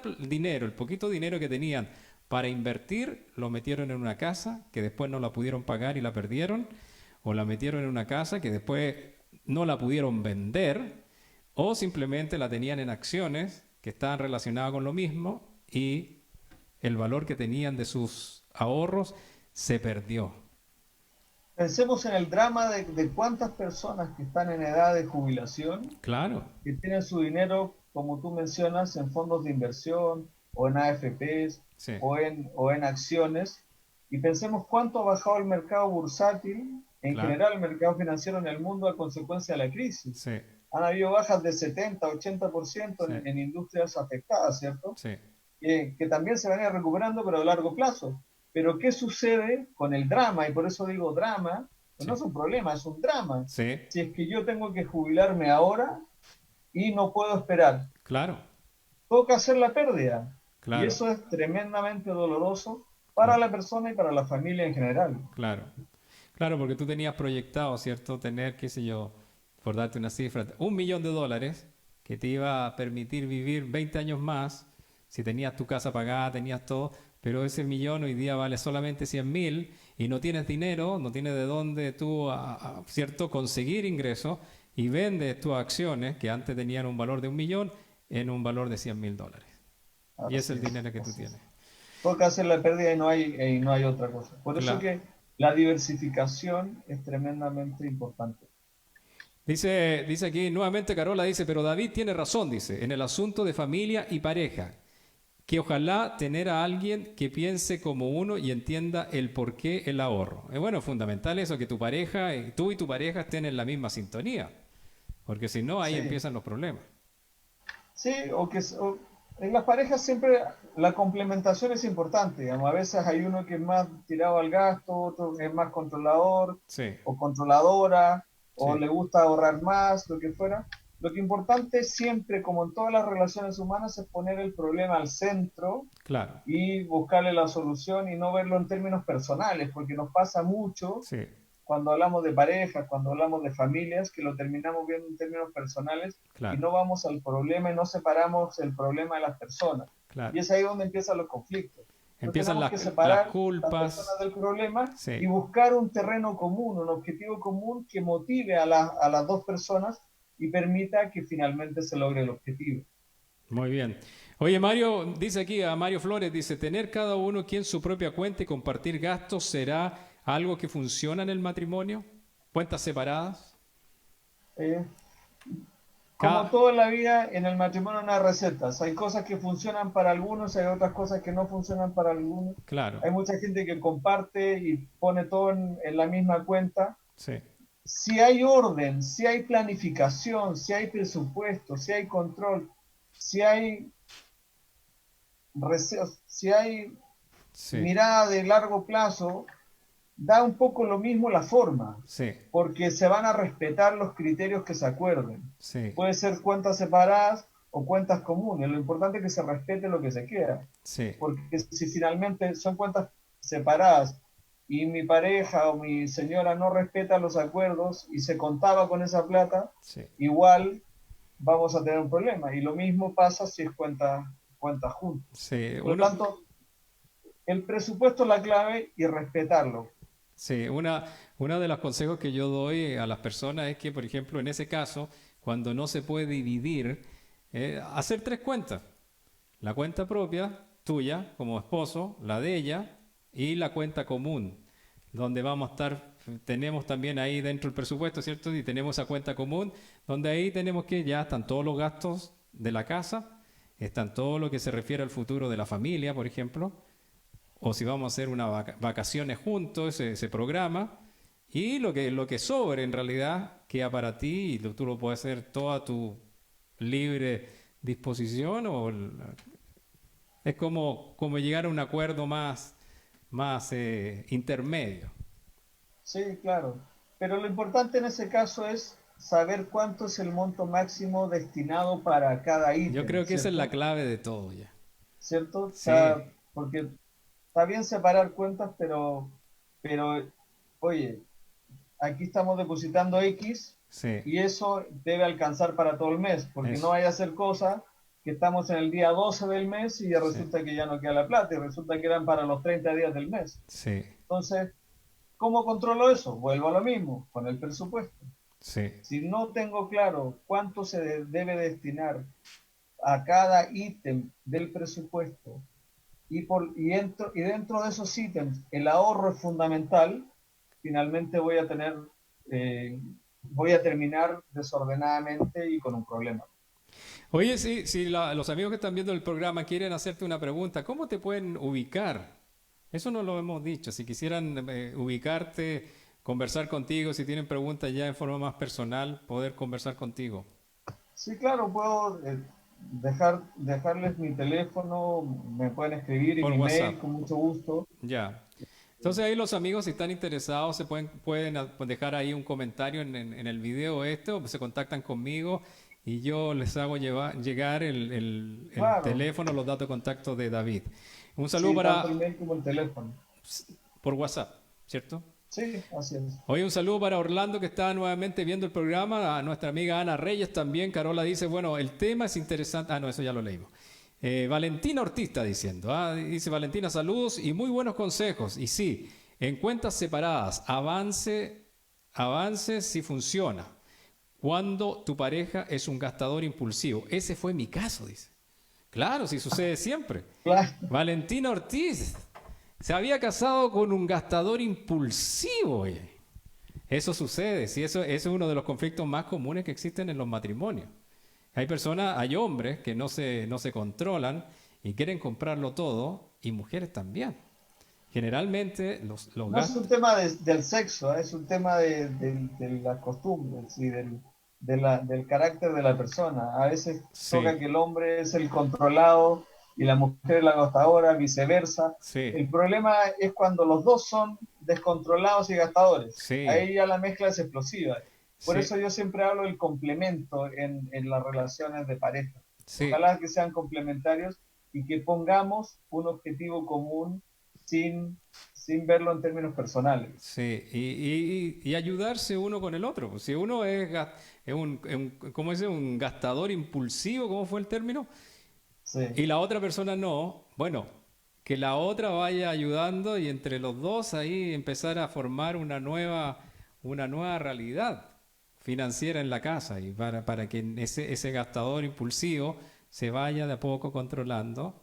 dinero que tenían para invertir, lo metieron en una casa que después no la pudieron pagar y la perdieron, o la metieron en una casa que después no la pudieron vender, o simplemente la tenían en acciones que estaban relacionadas con lo mismo y el valor que tenían de sus ahorros se perdió. Pensemos en el drama de cuántas personas que están en edad de jubilación, que tienen su dinero, como tú mencionas, en fondos de inversión o en AFPs o en acciones, y pensemos cuánto ha bajado el mercado bursátil, en general el mercado financiero en el mundo a consecuencia de la crisis. Han habido bajas de 70, 80% en industrias afectadas, ¿cierto? Que también se van a ir recuperando, pero a largo plazo. Pero ¿qué sucede con el drama? Y por eso digo drama, no es un problema, es un drama. Si es que yo tengo que jubilarme ahora y no puedo esperar. Toca hacer la pérdida. Y eso es tremendamente doloroso para la persona y para la familia en general. Claro, porque tú tenías proyectado, ¿cierto?, tener, qué sé yo, por darte una cifra, $1 millón que te iba a permitir vivir 20 años más, si tenías tu casa pagada, tenías todo, pero ese millón hoy día vale solamente 100.000 y no tienes dinero, no tienes de dónde tú, ¿cierto?, conseguir ingresos, y vendes tus acciones que antes tenían un valor de $1 millón en un valor de $100.000. Y es el dinero que tú tienes. Toca hacer la pérdida y no hay otra cosa. Por eso que la diversificación es tremendamente importante. Dice aquí nuevamente Carola, dice, pero David tiene razón, dice, en el asunto de familia y pareja, que ojalá tener a alguien que piense como uno y entienda el por qué el ahorro. Es bueno, fundamental eso, que tú y tu pareja estén en la misma sintonía, porque si no, ahí empiezan los problemas. Sí, en las parejas siempre la complementación es importante, digamos. A veces hay uno que es más tirado al gasto, otro es más controlador o controladora, o le gusta ahorrar más, lo que fuera, Lo que importante siempre, como en todas las relaciones humanas, es poner el problema al centro Claro, y buscarle la solución y no verlo en términos personales, porque nos pasa mucho sí, cuando hablamos de parejas, cuando hablamos de familias, que lo terminamos viendo en términos personales y claro, no vamos al problema y no separamos el problema de las personas. claro. Y es ahí donde empiezan los conflictos. Entonces Empiezan tenemos que las separar las culpas. personas del problema Sí. y buscar un terreno común, un objetivo común que motive a las dos personas y permita que finalmente se logre el objetivo. Muy bien. Oye, Mario, dice aquí a Mario Flores, dice, tener cada uno quien su propia cuenta y compartir gastos será algo que funciona en el matrimonio. ¿Cuentas separadas? Como todo en la vida, en el matrimonio no hay recetas. Hay cosas que funcionan para algunos, hay otras cosas que no funcionan para algunos. Claro, Hay mucha gente que comparte y pone todo en la misma cuenta. sí, Si hay orden, si hay planificación, si hay presupuesto, si hay control, si hay si hay sí, mirada de largo plazo, da un poco lo mismo la forma, sí, porque se van a respetar los criterios que se acuerden. sí, Puede ser cuentas separadas o cuentas comunes, lo importante es que se respete lo que se quiera, sí, porque si finalmente son cuentas separadas y mi pareja o mi señora no respeta los acuerdos y se contaba con esa plata, sí, igual vamos a tener un problema. Y lo mismo pasa si es cuenta juntos. sí. Por lo tanto, el presupuesto es la clave y respetarlo. Sí, una de los consejos que yo doy a las personas es que, por ejemplo, en ese caso, cuando no se puede dividir, hacer 3 cuentas. La cuenta propia, tuya como esposo, la de ella y la cuenta común, donde vamos a estar, tenemos también ahí dentro el presupuesto, ¿cierto? Y tenemos esa cuenta común, donde ahí tenemos que ya están todos los gastos de la casa, están todo lo que se refiere al futuro de la familia, por ejemplo, o si vamos a hacer unas vacaciones juntos, se programa, y lo que sobre en realidad queda para ti y tú lo puedes hacer toda tu libre disposición, es como llegar a un acuerdo más intermedio. Sí, claro. Pero lo importante en ese caso es saber cuánto es el monto máximo destinado para cada ítem. Yo creo que esa es la ¿cierto? clave de todo ya. ¿Cierto? O Sí, sea, porque está bien separar cuentas, pero oye, aquí estamos depositando X sí, y eso debe alcanzar para todo el mes, porque eso, no vaya a ser cosa que estamos en el día 12 del mes y ya sí, resulta que ya no queda la plata y resulta que eran para los 30 días del mes. sí, Entonces, ¿cómo controlo eso? Vuelvo a lo mismo, con el presupuesto. sí, Si no tengo claro cuánto se debe destinar a cada ítem del presupuesto y dentro de esos ítems el ahorro es fundamental, finalmente voy a terminar desordenadamente y con un problema. Oye, si los amigos que están viendo el programa quieren hacerte una pregunta, ¿cómo te pueden ubicar? Eso no lo hemos dicho. Si quisieran ubicarte, conversar contigo, si tienen preguntas ya en forma más personal, poder conversar contigo. Sí, claro, puedo dejarles mi teléfono, me pueden escribir y Por mi mail WhatsApp. con mucho gusto. Ya. Entonces ahí los amigos, si están interesados, se pueden dejar ahí un comentario en el video o se contactan conmigo y yo les hago llegar el Claro. teléfono, los datos de contacto de David. Un Sí, saludo tanto el mail como el teléfono. por WhatsApp, ¿cierto? Sí, así es. Hoy un saludo para Orlando que está nuevamente viendo el programa, a nuestra amiga Ana Reyes también. Carola dice, bueno, el tema es interesante. Ah, no, eso ya lo leímos. Valentina Ortiz está diciendo, dice Valentina, saludos y muy buenos consejos. Y sí, en cuentas separadas, avance si funciona. Cuando tu pareja es un gastador impulsivo. Ese fue mi caso, dice. Claro, sí sucede siempre. Claro. Valentina Ortiz se había casado con un gastador impulsivo. Eso sucede, sí, eso es uno de los conflictos más comunes que existen en los matrimonios. Hay hombres que no se controlan y quieren comprarlo todo, y mujeres también. Generalmente los No es gastos... un tema del sexo, es un tema de las costumbres y del carácter de la persona. A veces Sí. toca que el hombre es el controlado y la mujer es la gastadora, viceversa. Sí. El problema es cuando los dos son descontrolados y gastadores. Sí. Ahí ya la mezcla es explosiva. Por Sí. eso yo siempre hablo del complemento en las relaciones de pareja. Sí. Ojalá que sean complementarios y que pongamos un objetivo común sin verlo en términos personales. Sí, y ayudarse uno con el otro. Pues, si uno ¿cómo es? Un gastador impulsivo, ¿cómo fue el término? Sí. Y la otra persona no, bueno, que la otra vaya ayudando y entre los dos ahí empezar a formar una nueva realidad financiera en la casa y para que ese gastador impulsivo se vaya de a poco controlando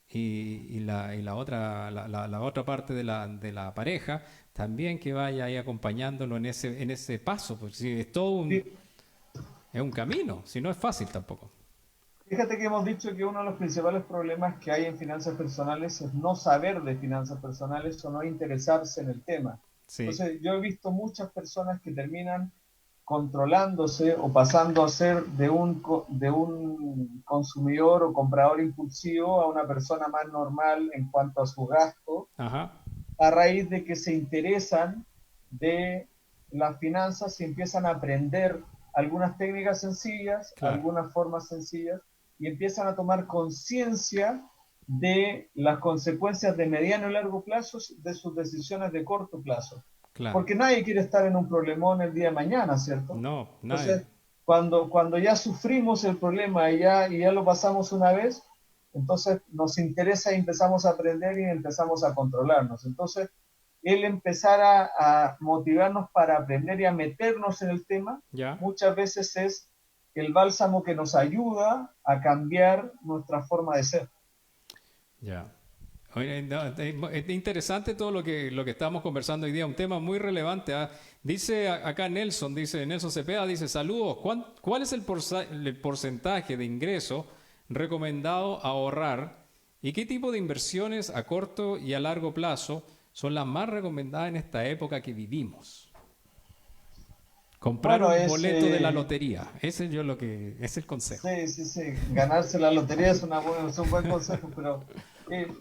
y la otra parte de la pareja también que vaya ahí acompañándolo en ese paso, pues si es todo Sí. es un camino, si no es fácil tampoco. Fíjate que hemos dicho que uno de los principales problemas que hay en finanzas personales es no saber de finanzas personales o no interesarse en el tema. Sí, Entonces, yo he visto muchas personas que terminan controlándose o pasando a ser de un consumidor o comprador impulsivo a una persona más normal en cuanto a su gasto, ajá, a raíz de que se interesan de las finanzas y empiezan a aprender algunas técnicas sencillas, claro, algunas formas sencillas, y empiezan a tomar conciencia de las consecuencias de mediano y largo plazo de sus decisiones de corto plazo. claro. Porque nadie quiere estar en un problemón el día de mañana, ¿cierto? No, nadie. Entonces, cuando ya sufrimos el problema y ya lo pasamos una vez, entonces nos interesa y empezamos a aprender y empezamos a controlarnos. Entonces, el empezar a motivarnos para aprender y a meternos en el tema, Ya, muchas veces es el bálsamo que nos ayuda a cambiar nuestra forma de ser. ya. Oye, no, es interesante todo lo que estamos conversando hoy día, un tema muy relevante. ¿Ah? Dice acá Nelson Cepeda, dice, saludos, ¿cuál es el porcentaje de ingreso recomendado ahorrar y qué tipo de inversiones a corto y a largo plazo son las más recomendadas en esta época que vivimos? Comprar Bueno, un boleto de la lotería, ese es el consejo. sí, ganarse la lotería es un buen consejo, pero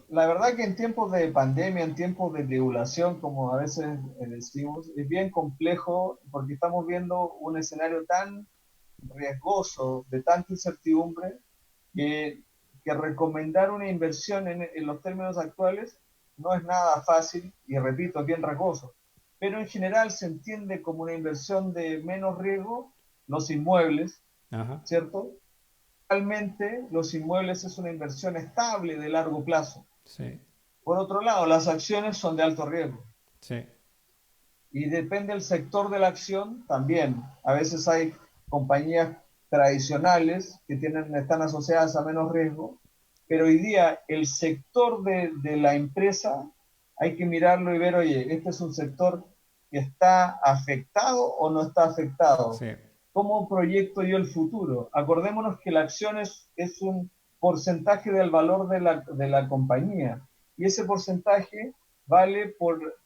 la verdad que en tiempos de pandemia, en tiempos de tribulación, como a veces decimos, es bien complejo porque estamos viendo un escenario tan riesgoso, de tanta incertidumbre, que, que recomendar una inversión en los términos actuales no es nada fácil y repito, es bien riesgoso. Pero en general se entiende como una inversión de menos riesgo los inmuebles, Ajá, ¿cierto? Realmente los inmuebles es una inversión estable de largo plazo. sí, Por otro lado, las acciones son de alto riesgo. sí, Y depende del sector de la acción también. A veces hay compañías tradicionales que están asociadas a menos riesgo, pero hoy día el sector de la empresa hay que mirarlo y ver, oye, este es un sector que está afectado o no está afectado. sí, ¿Cómo proyecto yo el futuro? Acordémonos que la acción es un porcentaje del valor de la compañía y ese porcentaje vale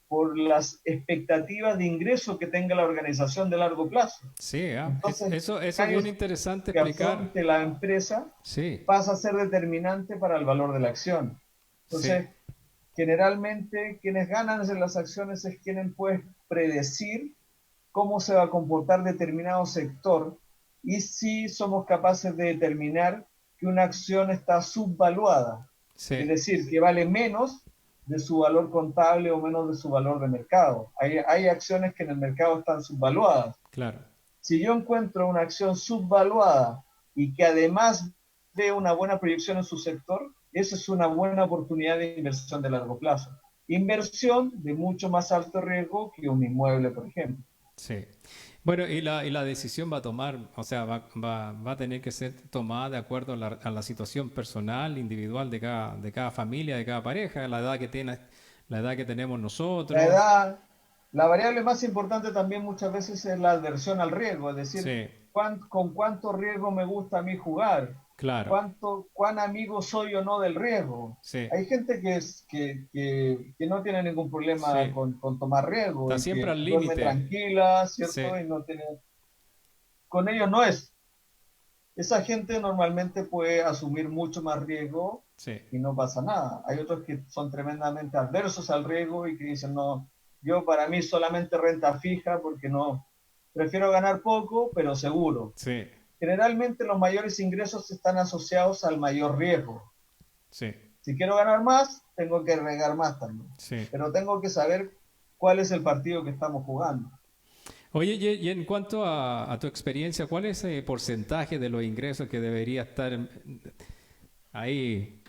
por las expectativas de ingreso que tenga la organización de largo plazo. sí, Entonces, eso es cada bien interesante que explicar. afronte la empresa Sí, pasa a ser determinante para el valor de la acción. sí, Entonces, generalmente quienes ganan en las acciones es quienes pueden predecir cómo se va a comportar determinado sector y si somos capaces de determinar que una acción está subvaluada, es sí, decir, que vale menos de su valor contable o menos de su valor de mercado. Hay acciones que en el mercado están subvaluadas. claro. Si yo encuentro una acción subvaluada y que además ve una buena proyección en su sector, eso es una buena oportunidad de inversión de largo plazo. Inversión de mucho más alto riesgo que un inmueble, por ejemplo. Sí. Bueno, y la decisión va a tomar, o sea, va a tener que ser tomada de acuerdo a la situación personal, individual de cada familia, de cada pareja, la edad que tenemos La nosotros. edad, la variable más importante también muchas veces es la adversión al riesgo, es decir, Sí, con cuánto riesgo me gusta a mí jugar, claro, cuán amigo soy o no del riesgo. sí, Hay gente que no tiene ningún problema sí. con tomar riesgo Está y siempre que al duerme límite. tranquila, Sí, ¿cierto? Y no tiene... Con ellos no es. Esa gente normalmente puede asumir mucho más riesgo sí, y no pasa nada. Hay otros que son tremendamente adversos al riesgo y que dicen, no, yo para mí solamente renta fija porque no, prefiero ganar poco, pero seguro. Sí, Generalmente los mayores ingresos están asociados al mayor riesgo. sí, Si quiero ganar más, tengo que regar más también. sí. Pero tengo que saber cuál es el partido que estamos jugando. Oye, y en cuanto a tu experiencia, ¿cuál es el porcentaje de los ingresos que debería estar ahí,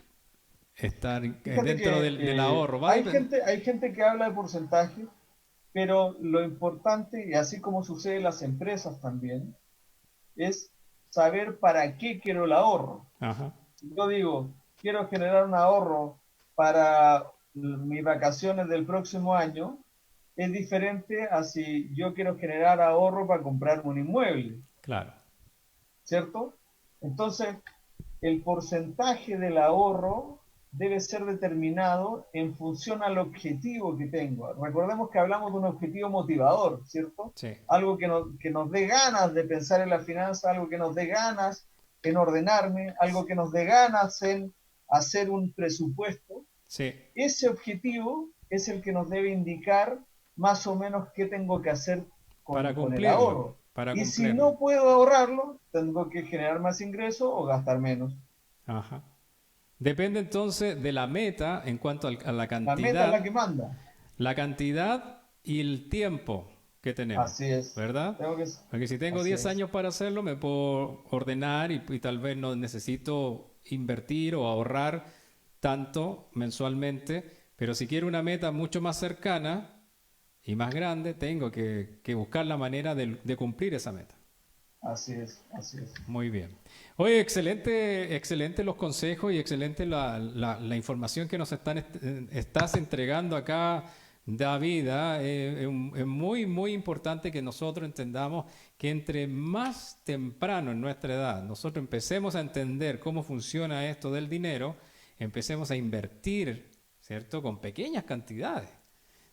estar Fíjate dentro que del ahorro? ¿Va a hay gente que habla de porcentaje, pero lo importante, y así como sucede en las empresas también, es saber para qué quiero el ahorro. Ajá, Si yo digo, quiero generar un ahorro para mis vacaciones del próximo año, es diferente a si yo quiero generar ahorro para comprarme un inmueble, claro. ¿cierto? Entonces, el porcentaje del ahorro debe ser determinado en función al objetivo que tengo. Recordemos que hablamos de un objetivo motivador, ¿cierto? Sí, Algo que nos dé ganas de pensar en la finanza, algo que nos dé ganas en ordenarme, algo que nos dé ganas en hacer un presupuesto. sí, Ese objetivo es el que nos debe indicar más o menos qué tengo que hacer para con el cumplirlo, ahorro. para Y si cumplirlo. no puedo ahorrarlo, tengo que generar más ingresos o gastar menos. Ajá. Depende entonces de la meta en cuanto a la La meta es cantidad, la que manda. la cantidad y el tiempo que tenemos, Así es. ¿verdad? Tengo que... Porque si tengo Así 10 es. años para hacerlo, me puedo ordenar y tal vez no necesito invertir o ahorrar tanto mensualmente, pero si quiero una meta mucho más cercana y más grande, tengo que buscar la manera de cumplir esa meta. Así es, así es. Muy bien. Oye, excelente, excelente los consejos y excelente la información que nos estás entregando acá, David. Es muy, muy importante que nosotros entendamos que entre más temprano en nuestra edad nosotros empecemos a entender cómo funciona esto del dinero, empecemos a invertir, ¿cierto? Con pequeñas cantidades.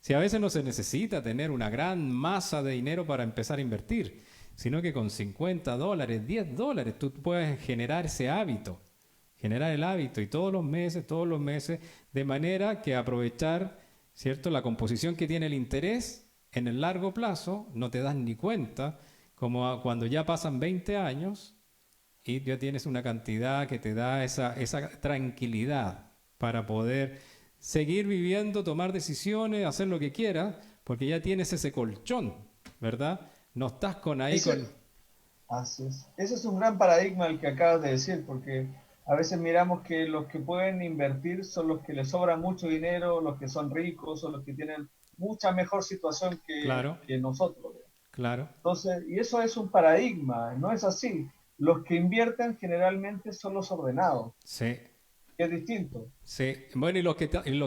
Si a veces no se necesita tener una gran masa de dinero para empezar a invertir, sino que con $50, $10, tú puedes generar ese hábito, generar el hábito y todos los meses, de manera que aprovechar, ¿cierto?, la composición que tiene el interés en el largo plazo, no te das ni cuenta, como cuando ya pasan 20 años y ya tienes una cantidad que te da esa tranquilidad para poder seguir viviendo, tomar decisiones, hacer lo que quieras, porque ya tienes ese colchón, ¿verdad? No estás con ahí con... Así es. Ese es un gran paradigma el que acabas de decir, porque a veces miramos que los que pueden invertir son los que les sobra mucho dinero, los que son ricos o los que tienen mucha mejor situación Claro. que nosotros. Claro, Entonces, y eso es un paradigma, no es así. Los que invierten generalmente son los ordenados, sí, que es distinto. sí. Bueno, y lo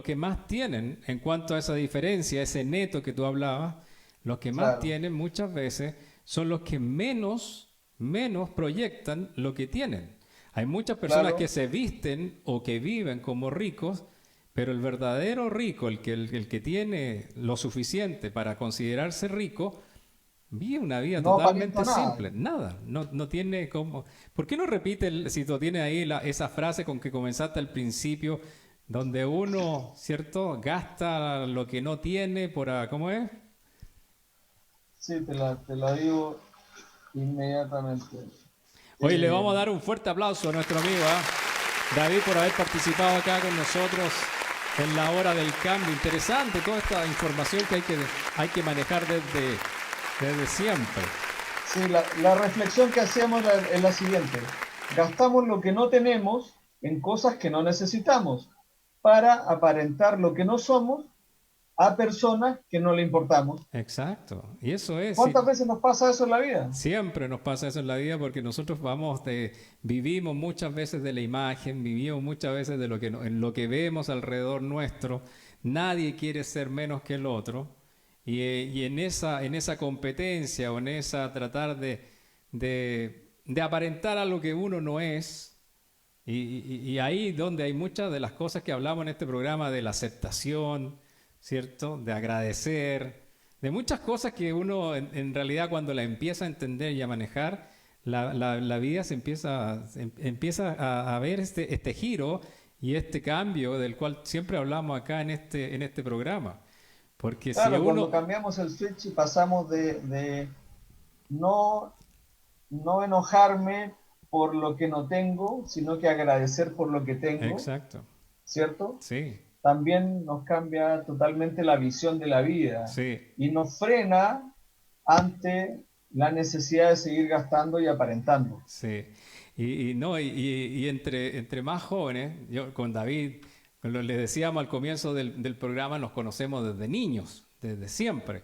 que más tienen en cuanto a esa diferencia, ese neto que tú hablabas, los que más Claro. tienen muchas veces son los que menos proyectan lo que tienen. Hay muchas personas Claro. que se visten o que viven como ricos, pero el verdadero rico, el que tiene lo suficiente para considerarse rico, vive una vida No totalmente aparenta nada. simple, nada, no tiene como... ¿Por qué no repite, si tú tienes ahí esa frase con que comenzaste al principio, donde uno, ¿cierto?, gasta lo que no tiene ¿cómo es? Sí, te la digo inmediatamente. Oye, le Eh, vamos a dar un fuerte aplauso a nuestro amigo David por haber participado acá con nosotros en la hora del cambio. Interesante toda esta información que hay que manejar desde siempre. Sí, la reflexión que hacemos es la siguiente. Gastamos lo que no tenemos en cosas que no necesitamos para aparentar lo que no somos a personas que no le importamos. Exacto. Y eso es. ¿Cuántas veces nos pasa eso en la vida? Siempre nos pasa eso en la vida porque nosotros vivimos muchas veces de la imagen, vivimos muchas veces de en lo que vemos alrededor nuestro. Nadie quiere ser menos que el otro. Y en esa competencia o en esa tratar de aparentar a lo que uno no es, y ahí donde hay muchas de las cosas que hablamos en este programa de la aceptación, ¿cierto? De agradecer, de muchas cosas que uno en realidad cuando la empieza a entender y a manejar, la vida se empieza a ver este giro y este cambio del cual siempre hablamos acá en este programa. Porque Claro, si cuando uno... cambiamos el switch y pasamos de no, no enojarme por lo que no tengo, sino que agradecer por lo que tengo, Exacto. ¿cierto? Sí, También nos cambia totalmente la visión de la vida sí. y nos frena ante la necesidad de seguir gastando y aparentando. Sí, y entre más jóvenes, yo con David, le decíamos al comienzo del programa, nos conocemos desde niños, desde siempre.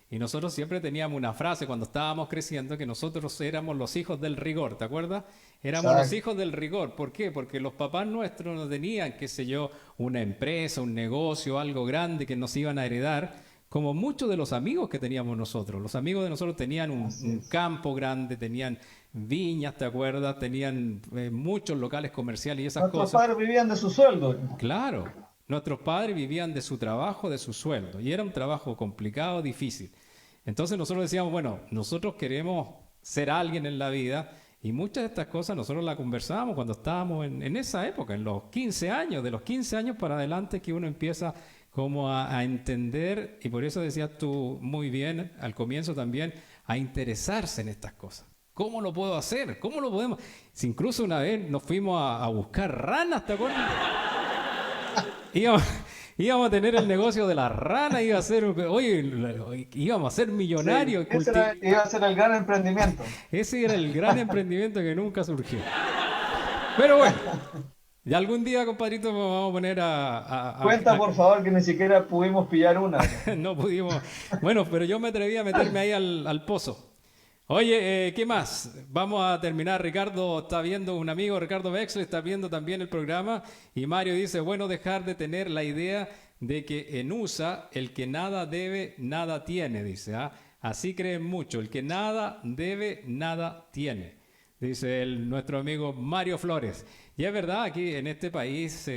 Y nosotros siempre teníamos una frase cuando estábamos creciendo que nosotros éramos los hijos del rigor, ¿te acuerdas? Éramos Exacto. los hijos del rigor. ¿Por qué? Porque los papás nuestros no tenían, qué sé yo, una empresa, un negocio, algo grande que nos iban a heredar, como muchos de los amigos que teníamos nosotros. Los amigos de nosotros tenían un campo grande, tenían viñas, ¿te acuerdas? Tenían muchos locales comerciales y esas Nuestros cosas. padres vivían de su sueldo. Claro, nuestros padres vivían de su trabajo, de su sueldo, y era un trabajo complicado, difícil. Entonces nosotros decíamos, bueno, nosotros queremos ser alguien en la vida, y muchas de estas cosas nosotros las conversábamos cuando estábamos en esa época, en los 15 años, de los 15 años para adelante que uno empieza como a entender, y por eso decías tú muy bien al comienzo también, a interesarse en estas cosas. ¿Cómo lo puedo hacer? ¿Cómo lo podemos? Si incluso una vez nos fuimos a buscar ranas, ¿te acuerdas? Íbamos a tener el negocio de las ranas, íbamos a ser millonarios. Sí, iba a ser el gran emprendimiento. Ese era el gran emprendimiento que nunca surgió. Pero bueno, ya algún día, compadrito, nos vamos a poner Cuenta, por favor, que ni siquiera pudimos pillar una. No pudimos. Bueno, pero yo me atreví a meterme ahí al pozo. Oye, ¿qué más? Vamos a terminar. Ricardo está viendo, un amigo, Ricardo Wexler, está viendo también el programa. Y Mario dice, bueno, dejar de tener la idea de que en USA el que nada debe, nada tiene, dice. ¿Ah? Así creen mucho, el que nada debe, nada tiene, dice nuestro amigo Mario Flores. Y es verdad, aquí en este país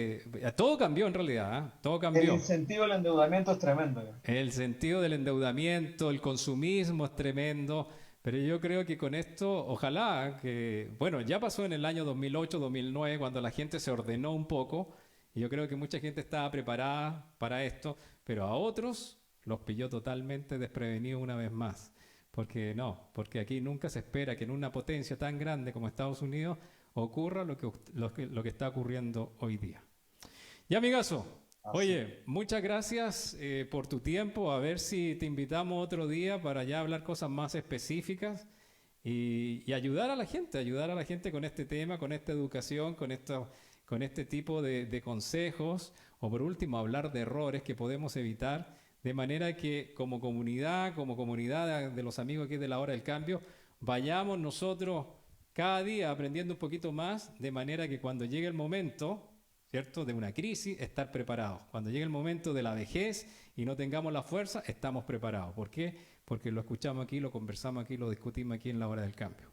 todo cambió en realidad, ¿eh? Todo cambió. El incentivo al endeudamiento es tremendo. El sentido del endeudamiento, el consumismo es tremendo. Pero yo creo que con esto, ojalá que, bueno, ya pasó en el año 2008, 2009, cuando la gente se ordenó un poco, y yo creo que mucha gente estaba preparada para esto, pero a otros los pilló totalmente desprevenidos una vez más. Porque aquí nunca se espera que en una potencia tan grande como Estados Unidos ocurra lo que está ocurriendo hoy día. Y amigazo, oye, muchas gracias por tu tiempo. A ver si te invitamos otro día para ya hablar cosas más específicas y ayudar a la gente con este tema, con esta educación, con este tipo de consejos, o por último hablar de errores que podemos evitar, de manera que como comunidad de los amigos aquí de la Hora del Cambio, vayamos nosotros cada día aprendiendo un poquito más, de manera que cuando llegue el momento, ¿cierto?, de una crisis, estar preparados. Cuando llegue el momento de la vejez y no tengamos la fuerza, estamos preparados. ¿Por qué? Porque lo escuchamos aquí, lo conversamos aquí, lo discutimos aquí en la Hora del Cambio.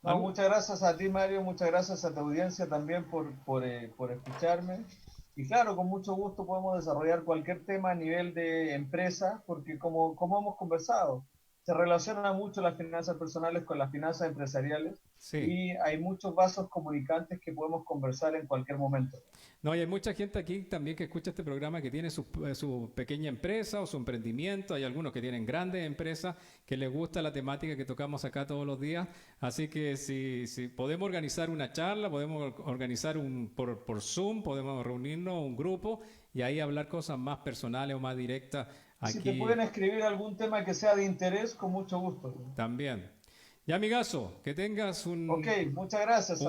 No, muchas gracias a ti, Mario, muchas gracias a tu audiencia también por escucharme. Y claro, con mucho gusto podemos desarrollar cualquier tema a nivel de empresa, porque como hemos conversado, se relacionan mucho las finanzas personales con las finanzas empresariales. Sí. Y hay muchos vasos comunicantes que podemos conversar en cualquier momento. No, y hay mucha gente aquí también que escucha este programa que tiene su pequeña empresa o su emprendimiento. Hay algunos que tienen grandes empresas que les gusta la temática que tocamos acá todos los días. Así que si podemos organizar una charla, podemos organizar por Zoom, podemos reunirnos un grupo y ahí hablar cosas más personales o más directas. Aquí. Si te pueden escribir algún tema que sea de interés, con mucho gusto. También. Y amigazo, que tengas un... Ok, muchas gracias.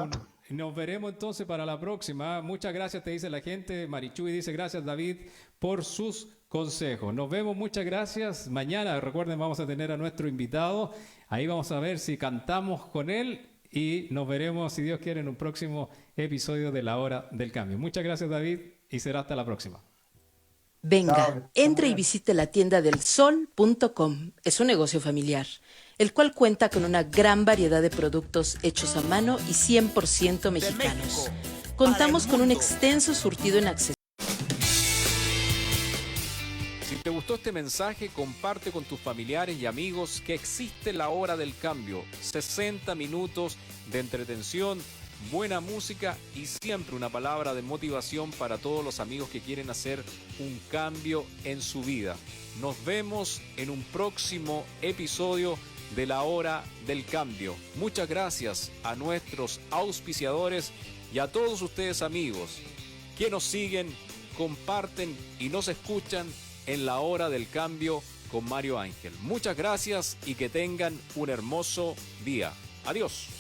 Nos veremos entonces para la próxima. Muchas gracias, te dice la gente. Marichuy dice, gracias David por sus consejos. Nos vemos, muchas gracias. Mañana, recuerden, vamos a tener a nuestro invitado. Ahí vamos a ver si cantamos con él y nos veremos, si Dios quiere, en un próximo episodio de La Hora del Cambio. Muchas gracias, David, y será hasta la próxima. Venga, entre y visite la tienda del sol.com. Es un negocio familiar, el cual cuenta con una gran variedad de productos hechos a mano y 100% mexicanos. Contamos con un extenso surtido en accesorios. Si te gustó este mensaje, comparte con tus familiares y amigos que existe La Hora del Cambio. 60 minutos de entretención, buena música y siempre una palabra de motivación para todos los amigos que quieren hacer un cambio en su vida. Nos vemos en un próximo episodio de la hora del cambio. Muchas gracias a nuestros auspiciadores y a todos ustedes amigos que nos siguen, comparten y nos escuchan en la hora del cambio con Mario Ángel. Muchas gracias y que tengan un hermoso día. Adiós.